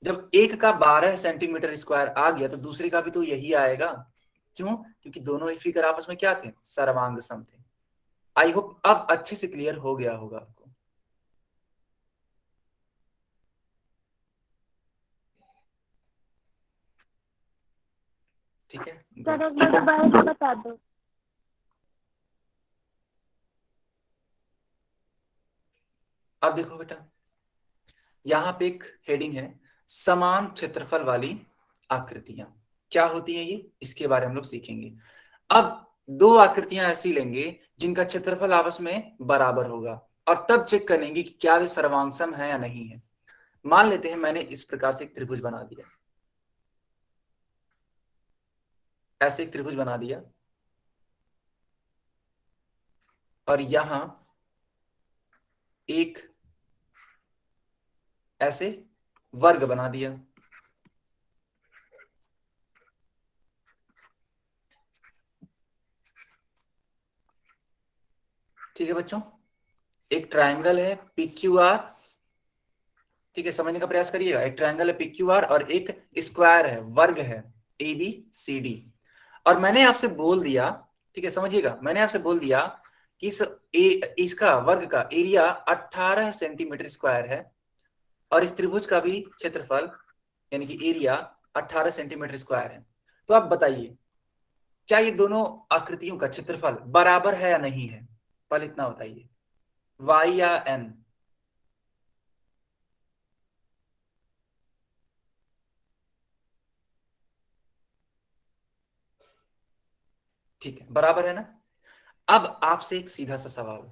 जब एक का 12 सेंटीमीटर स्क्वायर आ गया तो दूसरे का भी तो यही आएगा। क्यों? क्योंकि दोनों ही फिगर आपस में क्या थे? सर्वांग सम थे। आई होप अब अच्छे से क्लियर हो गया होगा आपको। ठीक है, सर एक बार दोबारा से बता दो। अब देखो बेटा, यहाँ पे एक हेडिंग है समान क्षेत्रफल वाली आकृतियां। क्या होती है ये, इसके बारे में हम लोग सीखेंगे। अब दो आकृतियां ऐसी लेंगे जिनका क्षेत्रफल आपस में बराबर होगा, और तब चेक करेंगे कि क्या वे सर्वांगसम है या नहीं है। मान लेते हैं मैंने इस प्रकार से एक त्रिभुज बना दिया, ऐसे एक त्रिभुज बना दिया, और यहां एक ऐसे वर्ग बना दिया। ठीक है बच्चों, एक ट्रायंगल है PQR, ठीक है, समझने का प्रयास करिएगा। एक ट्रायंगल है PQR और एक स्क्वायर है, वर्ग है ABCD। और मैंने आपसे बोल दिया, ठीक है समझिएगा, मैंने आपसे बोल दिया कि इसका वर्ग का एरिया 18 सेंटीमीटर स्क्वायर है, और इस त्रिभुज का भी क्षेत्रफल यानी कि एरिया 18 सेंटीमीटर स्क्वायर है। तो आप बताइए क्या ये दोनों आकृतियों का क्षेत्रफल बराबर है या नहीं है? पहले इतना बताइए, y या n? ठीक है, बराबर है ना। अब आपसे एक सीधा सा सवाल,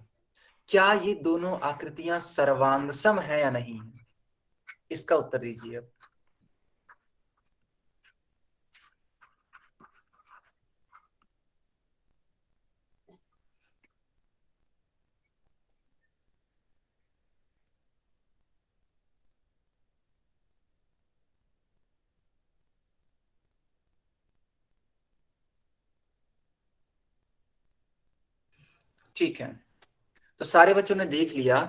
क्या ये दोनों आकृतियां सर्वांगसम है या नहीं है? इसका उत्तर दीजिए अब। ठीक है, तो सारे बच्चों ने देख लिया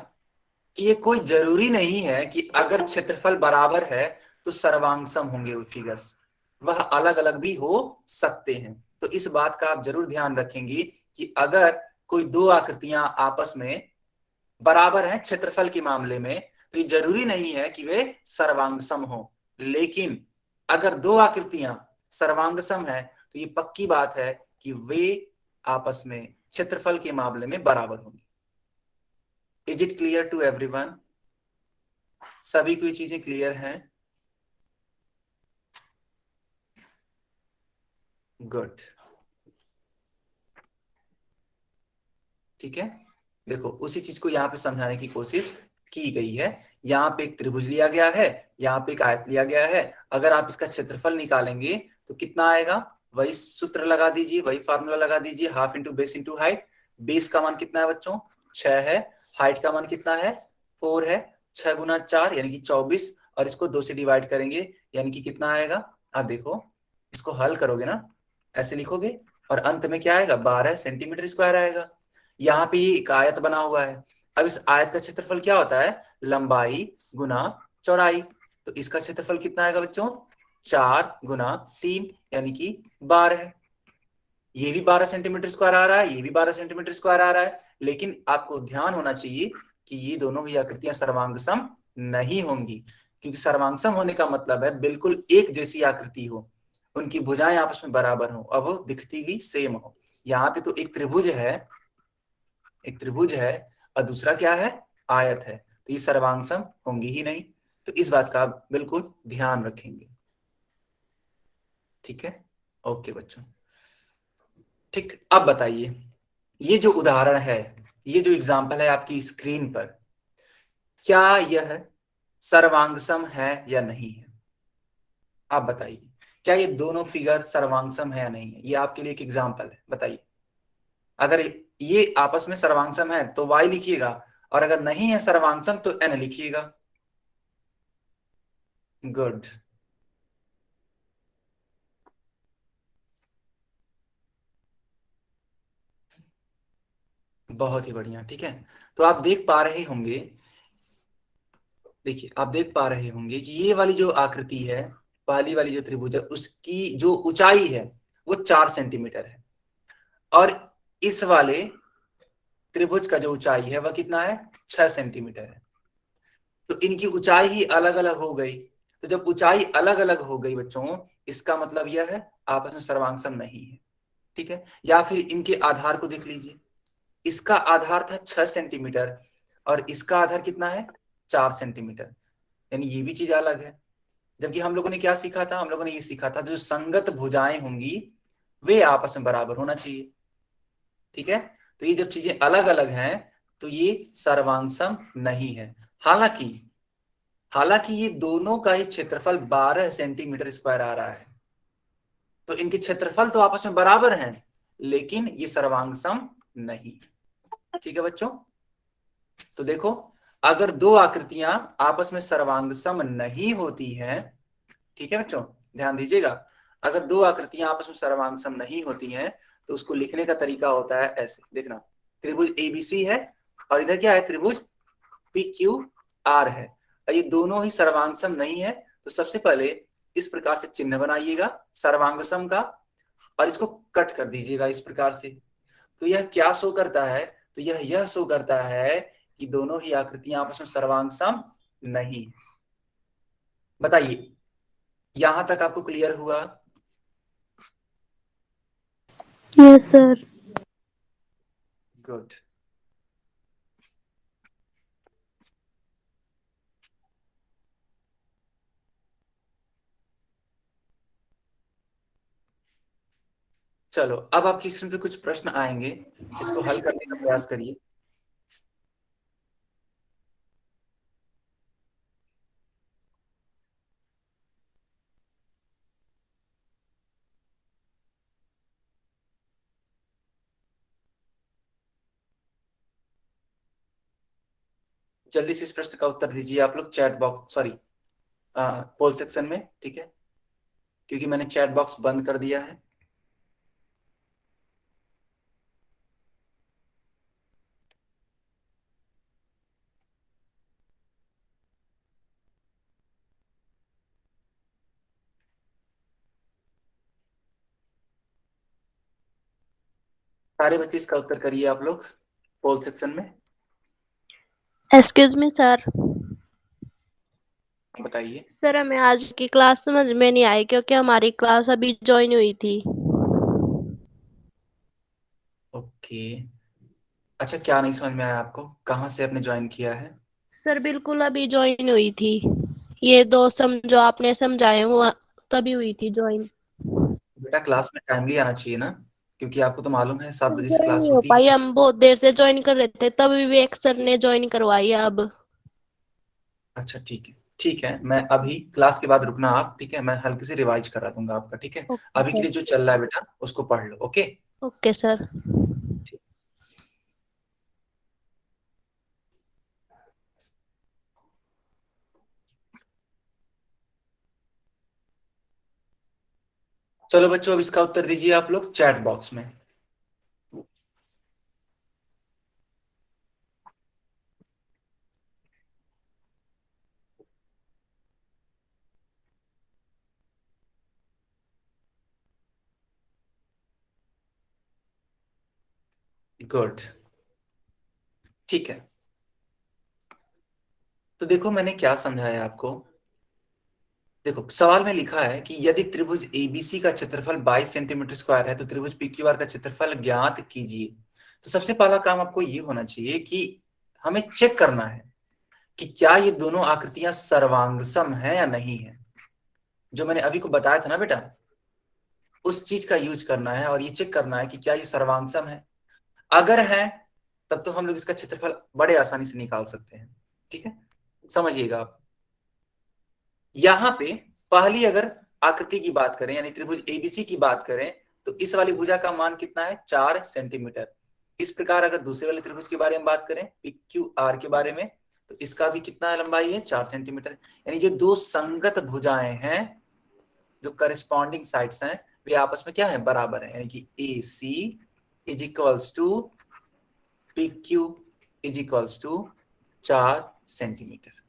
कि ये कोई जरूरी नहीं है कि अगर क्षेत्रफल बराबर है तो सर्वांगसम होंगे वो फिगर्स, वह अलग अलग भी हो सकते हैं। तो इस बात का आप जरूर ध्यान रखेंगे कि अगर कोई दो आकृतियां आपस में बराबर हैं क्षेत्रफल के मामले में, तो ये जरूरी नहीं है कि वे सर्वांगसम हो। लेकिन अगर दो आकृतियां सर्वांगसम है तो ये पक्की बात है कि वे आपस में क्षेत्रफल के मामले में बराबर होंगे। Is it clear to everyone? सभी को ये चीजें क्लियर हैं? गुड, ठीक है। देखो उसी चीज को यहाँ पे समझाने की कोशिश की गई है। यहाँ पे एक त्रिभुज लिया गया है, यहाँ पे एक आयत लिया गया है। अगर आप इसका क्षेत्रफल निकालेंगे तो कितना आएगा, वही सूत्र लगा दीजिए, वही फार्मूला लगा दीजिए, half into base into height. Base का मान कितना है बच्चों, 6 है। हाइट का मान कितना है, 4 है। 6 गुना 4 यानी कि 24, और इसको 2 से डिवाइड करेंगे यानी कि कितना आएगा। आप देखो इसको हल करोगे ना, ऐसे लिखोगे और अंत में क्या आएगा, 12 सेंटीमीटर स्क्वायर आएगा। यहाँ पे ये एक आयत बना हुआ है। अब इस आयत का क्षेत्रफल क्या होता है, लंबाई गुना चौड़ाई। तो इसका क्षेत्रफल कितना आएगा बच्चों, 4 गुना 3 यानी कि 12। ये भी 12 सेंटीमीटर स्क्वायर आ रहा है, ये भी 12 सेंटीमीटर स्क्वायर आ रहा है। लेकिन आपको ध्यान होना चाहिए कि ये दोनों ही आकृतियां सर्वांगसम नहीं होंगी, क्योंकि सर्वांगसम होने का मतलब है बिल्कुल एक जैसी आकृति हो, उनकी भुजाएं आपस में बराबर हो, अब वो दिखती भी सेम हो। यहाँ पे तो एक त्रिभुज है, एक त्रिभुज है, और दूसरा क्या है, आयत है, तो ये सर्वांगसम होंगी ही नहीं। तो इस बात का आप बिल्कुल ध्यान रखेंगे, ठीक है। ओके बच्चों, ठीक। अब बताइए, ये जो उदाहरण है, ये जो एग्जाम्पल है आपकी स्क्रीन पर, क्या यह सर्वांगसम है या नहीं है? आप बताइए, क्या ये दोनों फिगर सर्वांगसम है या नहीं है? ये आपके लिए एक एग्जाम्पल है, बताइए। अगर ये आपस में सर्वांगसम है तो y लिखिएगा, और अगर नहीं है सर्वांगसम तो n लिखिएगा। गुड, बहुत ही बढ़िया, ठीक है। तो आप देख पा रहे होंगे, देखिए आप देख पा रहे होंगे कि ये वाली जो आकृति है, पहली वाली जो त्रिभुज है, उसकी जो ऊंचाई है वो 4 सेंटीमीटर है, और इस वाले त्रिभुज का जो ऊंचाई है वह कितना है, 6 सेंटीमीटर है। तो इनकी ऊंचाई ही अलग अलग हो गई। तो जब ऊंचाई अलग अलग हो गई बच्चों, इसका मतलब यह है आपस में सर्वांग नहीं है। ठीक है, या फिर इनके आधार को देख लीजिए, इसका आधार था 6 सेंटीमीटर और इसका आधार कितना है 4 सेंटीमीटर, यानी ये भी चीज अलग है। जबकि हम लोगों ने क्या सीखा था, हम लोगों ने ये सीखा था जो संगत भुजाएं होंगी वे आपस में बराबर होना चाहिए। ठीक है, तो ये जब चीजें अलग अलग हैं तो ये सर्वांग नहीं है। हालांकि हालांकि ये दोनों का ही क्षेत्रफल 12 सेंटीमीटर स्क्वायर आ रहा है, तो इनके क्षेत्रफल तो आपस में बराबर हैं, लेकिन ये सर्वांग नहीं। ठीक है बच्चों, तो देखो अगर दो आकृतियां आपस में सर्वांग नहीं होती हैं, ठीक है बच्चों ध्यान दीजिएगा, अगर दो आकृतियां आपस में सर्वांग नहीं होती हैं तो उसको लिखने का तरीका होता है ऐसे, देखना त्रिभुज एबीसी है और इधर क्या है त्रिभुज पी क्यू आर है, और ये दोनों ही सर्वांग नहीं है। तो सबसे पहले इस प्रकार से चिन्ह बनाइएगा सर्वांग का और इसको कट कर दीजिएगा इस प्रकार से। तो यह क्या शो करता है, तो यह शो करता है कि दोनों ही आकृतियां आपस में सर्वांग नहीं। बताइए यहां तक आपको क्लियर हुआ? Yes sir. गुड। चलो अब आपकी स्क्रीन पे कुछ प्रश्न आएंगे, इसको हल करने का प्रयास करिए। जल्दी से इस प्रश्न का उत्तर दीजिए आप लोग chat box, sorry poll section में, ठीक है, क्योंकि मैंने चैट बॉक्स बंद कर दिया है। सारे बच्चे इसका उत्तर करिए आप लोग पोल सेक्शन में। Excuse me sir. बताइए। सर हमें आज की क्लास समझ में नहीं आई क्योंकि हमारी क्लास अभी ज्वाइन हुई थी। ओके, अच्छा क्या नहीं समझ में आया आपको, कहाँ से आपने ज्वाइन किया है? सर बिल्कुल अभी ज्वाइन हुई थी, ये दो जो आपने समझाए वो तभी हुई थी ज्वाइन। बेटा क्लास में टाइमली आना चाहिए ना, क्योंकि आपको तो मालूम है 7 बजे से ज्वाइन क्लास नहीं हो होती पाई, है। हम बहुत देर से ज्वाइन कर रहे थे तभी भी एक सर ने ज्वाइन करवाई है अब। अच्छा ठीक है, ठीक है, मैं अभी क्लास के बाद रुकना आप, ठीक है, मैं हल्के से रिवाइज करा दूंगा आपका, ठीक है। ओके अभी के सर। लिए जो चल रहा है बेटा उसको पढ़ लो, ओके। Okay sir. चलो बच्चों अब इसका उत्तर दीजिए आप लोग चैट बॉक्स में। गुड, ठीक है, तो देखो मैंने क्या समझाया आपको। देखो सवाल में लिखा है कि यदि त्रिभुज एबीसी का क्षेत्रफल 22 सेंटीमीटर स्क्वायर है तो त्रिभुज पीक्यूआर का क्षेत्रफल ज्ञात कीजिए। तो सबसे पहला काम आपको ये होना चाहिए कि हमें चेक करना है कि क्या ये दोनों आकृतियां सर्वांगसम है या नहीं है। जो मैंने अभी को बताया था ना बेटा, उस चीज का यूज करना है और ये चेक करना है कि क्या ये सर्वांगसम है। अगर है तब तो हम लोग इसका क्षेत्रफल बड़े आसानी से निकाल सकते हैं। ठीक है, समझिएगा आप। यहां पे पहली अगर आकृति की बात करें यानी त्रिभुज एबीसी की बात करें तो इस वाली भुजा का मान कितना है 4 सेंटीमीटर। इस प्रकार अगर दूसरे वाले त्रिभुज के बारे में बात करें क्यू आर के बारे में तो इसका भी कितना लंबाई है 4 सेंटीमीटर। यानी जो दो संगत भुजाएं हैं जो करस्पॉन्डिंग साइड्स हैं वे आपस में क्या है बराबर है, यानी कि A C is equals to P Q is equals to 4 centimetre.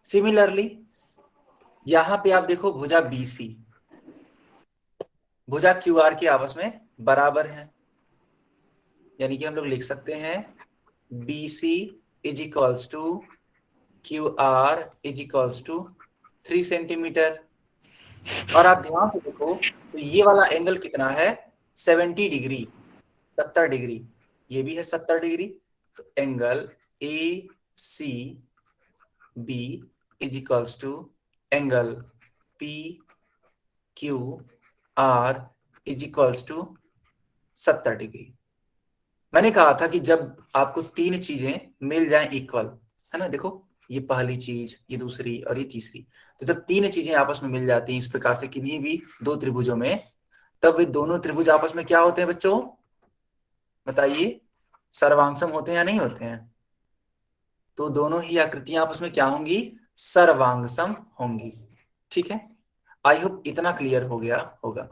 Similarly यहां पे आप देखो भुजा बीसी भुजा क्यू आर के आपस में बराबर है, यानी कि हम लोग लिख सकते हैं b c is equals to q r is equals to 3 centimetre. और आप ध्यान से देखो तो ये वाला एंगल कितना है, 70 डिग्री, 70 डिग्री। ये भी है 70 डिग्री। तो angle a c b is equals to angle p q r is equals to 70 degree. मैंने कहा था कि जब आपको तीन चीजें मिल जाएं इक्वल, है ना, देखो ये पहली चीज, ये दूसरी और ये तीसरी, तो जब तीन चीजें आपस में मिल जाती हैं इस प्रकार से किन्हीं भी दो त्रिभुजों में, तब वे दोनों त्रिभुज आपस में क्या होते हैं बच्चों, बताइए, सर्वांगसम होते हैं या नहीं होते हैं? तो दोनों ही आकृतियां आपस में क्या होंगी, सर्वांगसम होंगी। ठीक है, आई होप इतना क्लियर हो गया होगा।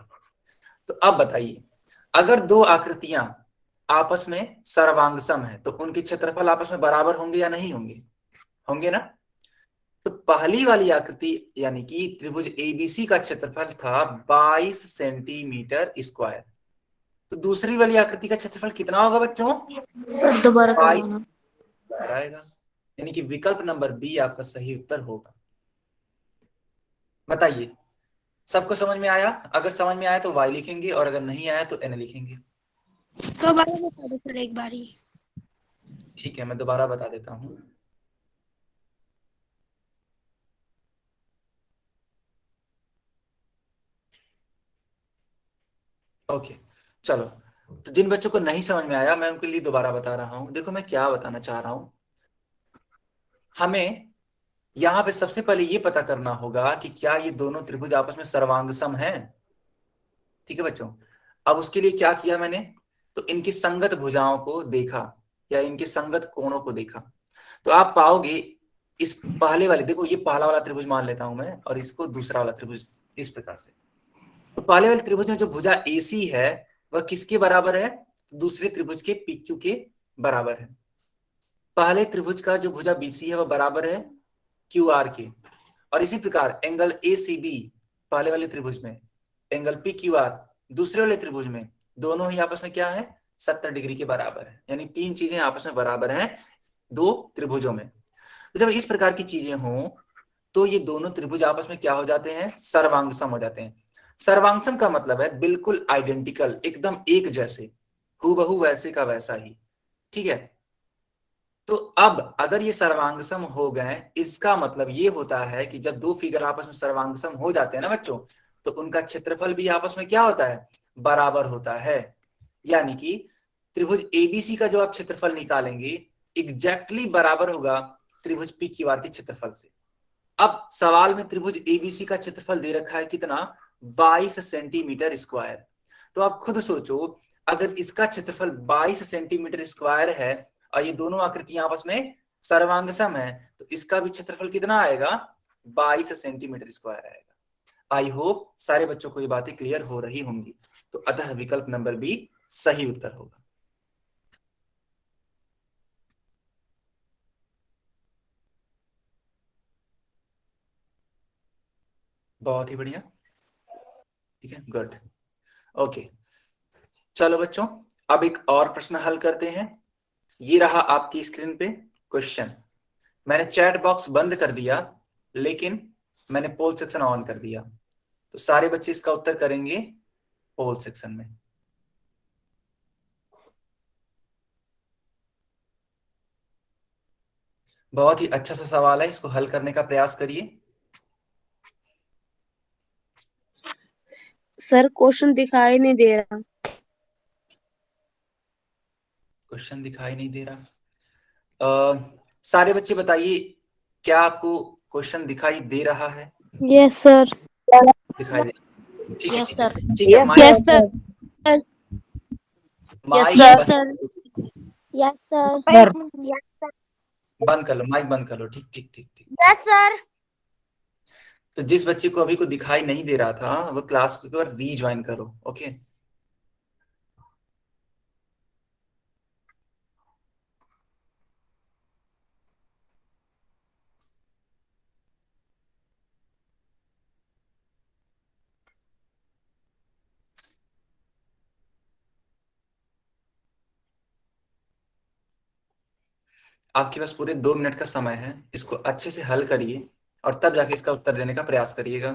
तो अब बताइए, अगर दो आकृतियां आपस में सर्वांगसम है तो उनके क्षेत्रफल आपस में बराबर होंगे या नहीं होंगे? होंगे ना। तो पहली वाली आकृति यानी कि त्रिभुज एबीसी का क्षेत्रफल था 22 सेंटीमीटर स्क्वायर। तो दूसरी वाली आकृति का क्षेत्रफल कितना होगा बच्चों? सर दोबारा 22 करवाना। आएगा। यानी कि विकल्प नंबर बी आपका सही उत्तर होगा। बताइए, सबको समझ में आया? अगर समझ में आया तो y लिखेंगे और अगर नहीं आया तो n लिखेंगे। दोबारा बता दो सर एक बारी। ठीक है, मैं दोबारा बता देता हूं। ओके, चलो। तो जिन बच्चों को नहीं समझ में आया मैं उनके लिए दोबारा बता रहा हूं। देखो मैं क्या बताना चाह रहा हूं, हमें यहां पे सबसे पहले ये पता करना होगा कि क्या ये दोनों त्रिभुज आपस में सर्वांगसम हैं। ठीक है बच्चों, अब उसके लिए क्या किया मैंने, तो इनकी संगत भुजाओं को देखा या इनके संगत कोणों को देखा। तो आप पाओगे इस पहले वाले, देखो ये पहला वाला त्रिभुज मान लेता हूं मैं और इसको दूसरा वाला त्रिभुज, इस प्रकार से। तो पहले वाले त्रिभुज में जो भुजा AC है वह किसके बराबर है, दूसरे त्रिभुज के PQ के बराबर है। पहले त्रिभुज का जो भुजा BC है वह बराबर है QR के। और इसी प्रकार एंगल ACB पहले वाले त्रिभुज में, एंगल PQR दूसरे वाले त्रिभुज में, दोनों ही आपस में क्या है, 70 डिग्री के बराबर है। यानी तीन चीजें आपस में बराबर हैं दो त्रिभुजों में। तो जब इस प्रकार की चीजें हों तो ये दोनों त्रिभुज आपस में क्या हो जाते हैं, सर्वांगसम हो जाते हैं। सर्वांगसम का मतलब है बिल्कुल आइडेंटिकल, एकदम एक जैसे, हूबहू वैसे का वैसा ही। ठीक है, तो अब अगर ये सर्वांगसम हो गए, इसका मतलब ये होता है कि जब दो फिगर आपस में सर्वांगसम हो जाते हैं ना बच्चों, तो उनका क्षेत्रफल भी आपस में क्या होता है, बराबर होता है। यानी कि त्रिभुज एबीसी का जो आप क्षेत्रफल निकालेंगे एग्जैक्टली बराबर होगा त्रिभुज पी क्यू आर के क्षेत्रफल से। अब सवाल में त्रिभुज एबीसी का क्षेत्रफल दे रखा है कितना, 22 सेंटीमीटर स्क्वायर। तो आप खुद सोचो, अगर इसका क्षेत्रफल 22 सेंटीमीटर स्क्वायर है और ये दोनों आकृतियां आपस में सर्वांगसम है, तो इसका भी क्षेत्रफल कितना आएगा, 22 सेंटीमीटर स्क्वायर आएगा। आई होप सारे बच्चों को ये बातें क्लियर हो रही होंगी। तो अतः विकल्प नंबर बी सही उत्तर होगा। बहुत ही बढ़िया। ठीक है, गुड। ओके, चलो बच्चों, अब एक और प्रश्न हल करते हैं। ये रहा आपकी स्क्रीन पे क्वेश्चन। मैंने चैट बॉक्स बंद कर दिया लेकिन मैंने पोल सेक्शन ऑन कर दिया, तो सारे बच्चे इसका उत्तर करेंगे पोल सेक्शन में। बहुत ही अच्छा सा सवाल है, इसको हल करने का प्रयास करिए। सर क्वेश्चन दिखाई नहीं दे रहा। क्वेश्चन दिखाई नहीं दे रहा। सारे बच्चे बताइए, क्या आपको क्वेश्चन दिखाई दे रहा है? Yes sir. दिखाई दे, ठीक है यस ठीक है सर। ठीक है। Yes sir. Yes mike sir. Yes sir. बंद कर लो, माइक बंद कर लो। ठीक ठीक ठीक ठीक। Yes sir. तो जिस बच्चे को अभी को दिखाई नहीं दे रहा था वो क्लास को एक बार रीज्वाइन करो। ओके, आपके पास पूरे 2 मिनट का समय है, इसको अच्छे से हल करिए और तब जाके इसका उत्तर देने का प्रयास करिएगा।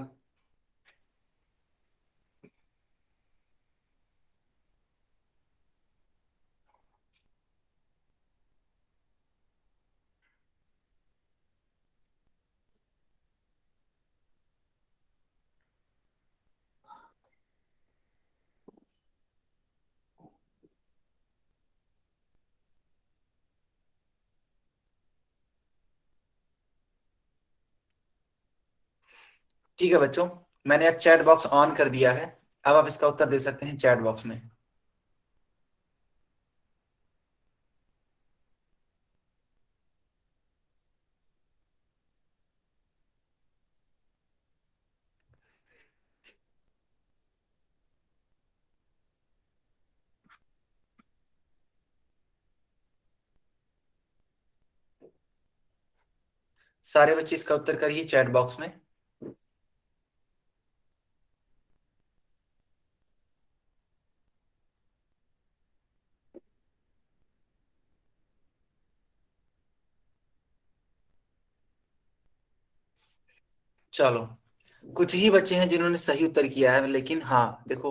ठीक है बच्चों, मैंने अब चैट बॉक्स ऑन कर दिया है। अब आप इसका उत्तर दे सकते हैं चैट बॉक्स में। सारे बच्चे इसका उत्तर करिए चैट बॉक्स में। चलो, कुछ ही बच्चे हैं जिन्होंने सही उत्तर किया है, लेकिन हाँ देखो,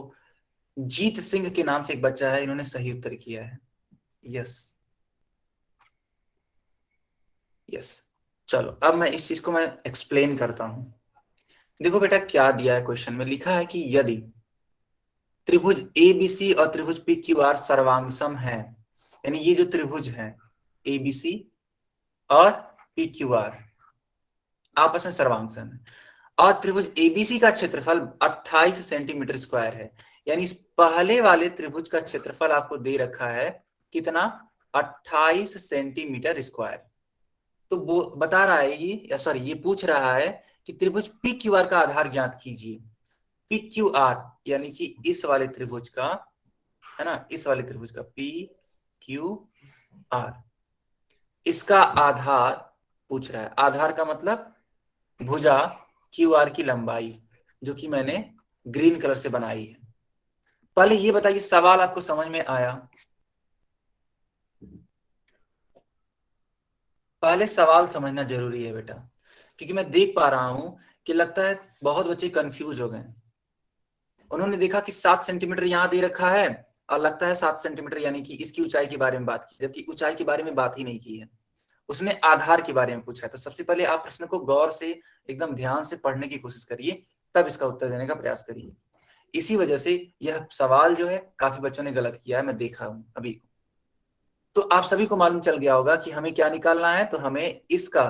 जीत सिंह के नाम से एक बच्चा है, इन्होंने सही उत्तर किया है। Yes yes. चलो, अब मैं इस चीज को मैं एक्सप्लेन करता हूं। देखो बेटा, क्या दिया है क्वेश्चन में, लिखा है कि यदि त्रिभुज एबीसी और त्रिभुज पी क्यू आर सर्वांगसम है, यानी ये जो त्रिभुज है एबीसी और पी क्यू आर आपस में सर्वांगसम है, और त्रिभुज एबीसी का क्षेत्रफल 28 सेंटीमीटर स्क्वायर है, यानी इस पहले वाले त्रिभुज का क्षेत्रफल आपको दे रखा है कितना, 28 सेंटीमीटर स्क्वायर। तो वो बता रहा है ये, या सॉरी ये पूछ रहा है कि त्रिभुज पी क्यू आर का आधार ज्ञात कीजिए। पी क्यू आर यानी कि इस वाले त्रिभुज का, है ना, इस वाले त्रिभुज का पी क्यू आर, इसका आधार पूछ रहा है। आधार का मतलब भुजा क्यू आर की लंबाई, जो कि मैंने ग्रीन कलर से बनाई है। पहले ये बताइए, सवाल आपको समझ में आया? पहले सवाल समझना जरूरी है बेटा, क्योंकि मैं देख पा रहा हूं कि लगता है बहुत बच्चे कंफ्यूज हो गए। उन्होंने देखा कि 7 सेंटीमीटर यहां दे रखा है, और लगता है 7 सेंटीमीटर यानी कि इसकी ऊंचाई के बारे में बात की, जबकि ऊंचाई के बारे में बात ही नहीं की है। उसने आधार के बारे में पूछा है। तो सबसे पहले आप प्रश्न को गौर से, एकदम ध्यान से पढ़ने की कोशिश करिए, तब इसका उत्तर देने का प्रयास करिए। इसी वजह से यह सवाल जो है काफी बच्चों ने गलत किया है, मैं देखा हूं अभी। तो आप सभी को मालूम चल गया होगा कि हमें क्या निकालना है। तो हमें इसका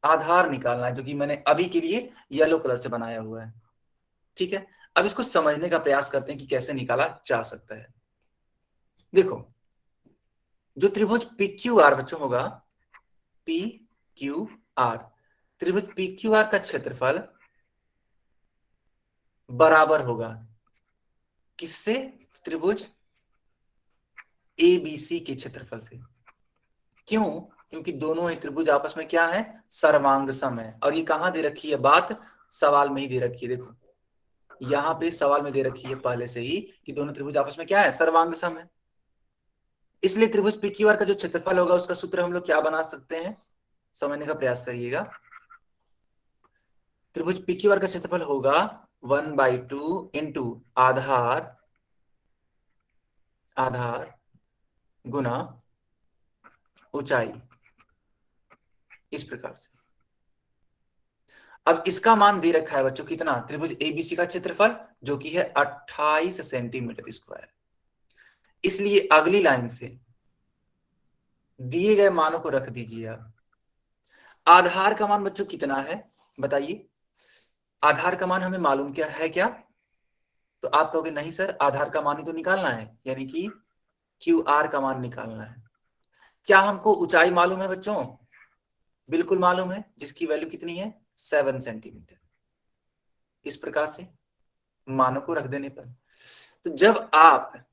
आधार निकालना है, जो कि मैंने अभी के लिए येलो कलर से बनाया हुआ है। ठीक है, अब इसको समझने का प्रयास करते हैं कि कैसे निकाला जा सकता है। देखो, जो त्रिभुज पी क्यू आर बच्चों होगा, पी क्यू आर, त्रिभुज पी क्यू आर का क्षेत्रफल बराबर होगा किससे, त्रिभुज एबीसी के क्षेत्रफल से। क्यों? क्योंकि दोनों ही त्रिभुज आपस में क्या है, सर्वांगसम है। और ये कहां दे रखी है बात, सवाल में ही दे रखी है। देखो यहां पे सवाल में दे रखी है पहले से ही कि दोनों त्रिभुज आपस में क्या है, सर्वांगसम है। इसलिए त्रिभुज पी क्यू आर का जो क्षेत्रफल होगा उसका सूत्र हम लोग क्या बना सकते हैं, समझने का प्रयास करिएगा। त्रिभुज पी क्यू आर का क्षेत्रफल होगा 1/2 इंटू आधार, आधार गुना ऊंचाई, इस प्रकार से। अब इसका मान दे रखा है बच्चों कितना, त्रिभुज एबीसी का क्षेत्रफल जो कि है 28 सेंटीमीटर स्क्वायर। इसलिए अगली लाइन से दिए गए मानों को रख दीजिए आप। आधार का मान बच्चों कितना है बताइए, आधार का मान हमें मालूम क्या है क्या? तो आप कहोगे नहीं सर, आधार का मान ही तो निकालना है, यानी कि क्यू आर का मान निकालना है। क्या हमको ऊंचाई मालूम है बच्चों? बिल्कुल मालूम है, जिसकी वैल्यू कितनी है, 7 सेंटीमीटर। इस प्रकार से मानों को रख देने पर, तो जब आप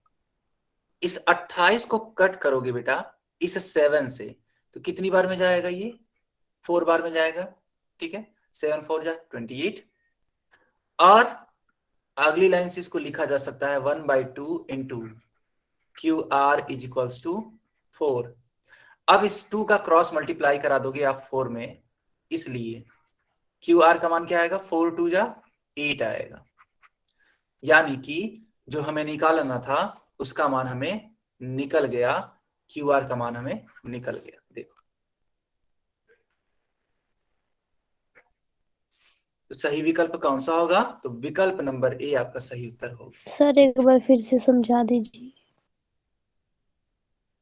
इस 28 को कट करोगे बेटा इस 7 से, तो कितनी बार में जाएगा ये, 4 बार में जाएगा। ठीक है, 7 4 जा 28। और अगली लाइन से इसको लिखा जा सकता है 1/2 into q r is equals to 4। अब इस 2 का क्रॉस मल्टीप्लाई करा दोगे आप 4 में, इसलिए क्यू आर का मान क्या आएगा, 4 2 जा 8 आएगा। यानी कि जो हमें निकालना था उसका मान हमें निकल गया, क्यू आर का मान हमें निकल गया। देखो तो सही विकल्प कौन सा होगा, तो विकल्प नंबर ए आपका सही उत्तर होगा। सर एक बार फिर से समझा दीजिए।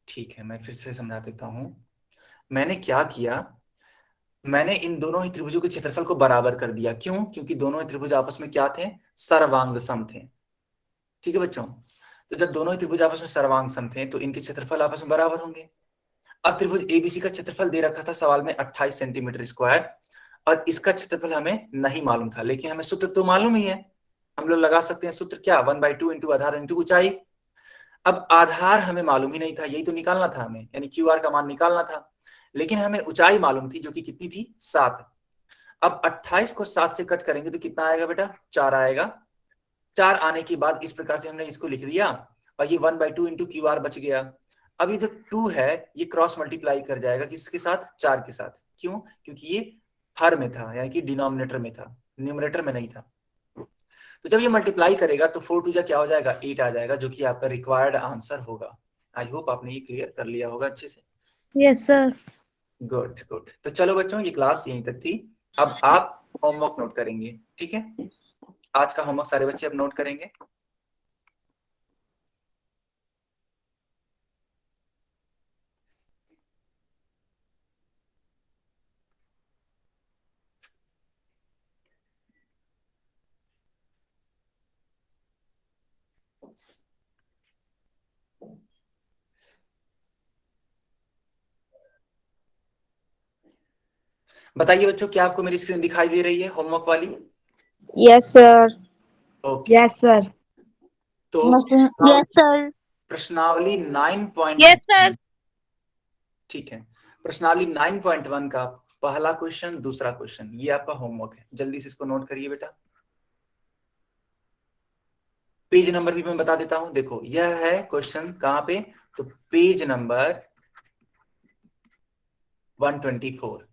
ठीक है, मैं फिर से समझा देता हूं। मैंने क्या किया, मैंने इन दोनों ही त्रिभुजों के क्षेत्रफल को बराबर कर दिया। क्यों, क्योंकि दोनों ही त्रिभुज आपस में क्या थे, सर्वांग सम थे। ठीक है बच्चों, तो जब दोनों ही त्रिभुज आपस में सर्वांग सम थे तो इनके क्षेत्रफल आपस में बराबर होंगे। अब त्रिभुज एबीसी का क्षेत्रफल दे रखा था सवाल में 28 सेंटीमीटर स्क्वायर, और इसका क्षेत्रफल हमें नहीं मालूम था, लेकिन हमें सूत्र तो मालूम ही है। हम लोग लगा सकते हैं सूत्र, क्या, 1/2 इंटू आधार इंटू ऊंचाई। अब आधार हमें मालूम ही नहीं था, यही तो निकालना था हमें, यानी क्यू आर का मान निकालना था। लेकिन हमें ऊंचाई मालूम थी, जो कि कितनी थी, 7। अब 28 को 7 से कट करेंगे तो कितना आएगा बेटा, 4 आएगा। 4 आने के बाद इस प्रकार से हमने इसको लिख दिया, और ये 1/2 इंटू क्यू आर बच गया। अब ये जो 2 है ये क्रॉस मल्टीप्लाई कर जाएगा किसके साथ, 4 के साथ। क्यों, क्योंकि ये हर में था, यानी कि डिनोमिनेटर में था, न्यूमरेटर में नहीं था। तो जब ये मल्टीप्लाई करेगा तो 4 2 जा क्या हो जाएगा, 8 आ जाएगा, जो कि आपका रिक्वायर्ड आंसर होगा। आई होप आपने ये क्लियर कर लिया होगा अच्छे से। Yes sir. Good good. तो चलो बच्चों, ये क्लास यहीं तक थी। अब आप होमवर्क नोट करेंगे, ठीक है। आज का होमवर्क सारे बच्चे अब नोट करेंगे। बताइए बच्चों, क्या आपको मेरी स्क्रीन दिखाई दे रही है होमवर्क वाली? Yes sir. Okay. Yes sir. तो यस सर। प्रश्नावली 9. Yes sir. ठीक है, प्रश्नावली 9.1 का पहला क्वेश्चन, दूसरा क्वेश्चन, ये आपका होमवर्क है। जल्दी से इसको नोट करिए बेटा। पेज नंबर भी मैं बता देता हूं, देखो यह है क्वेश्चन कहां पे, तो पेज नंबर 124।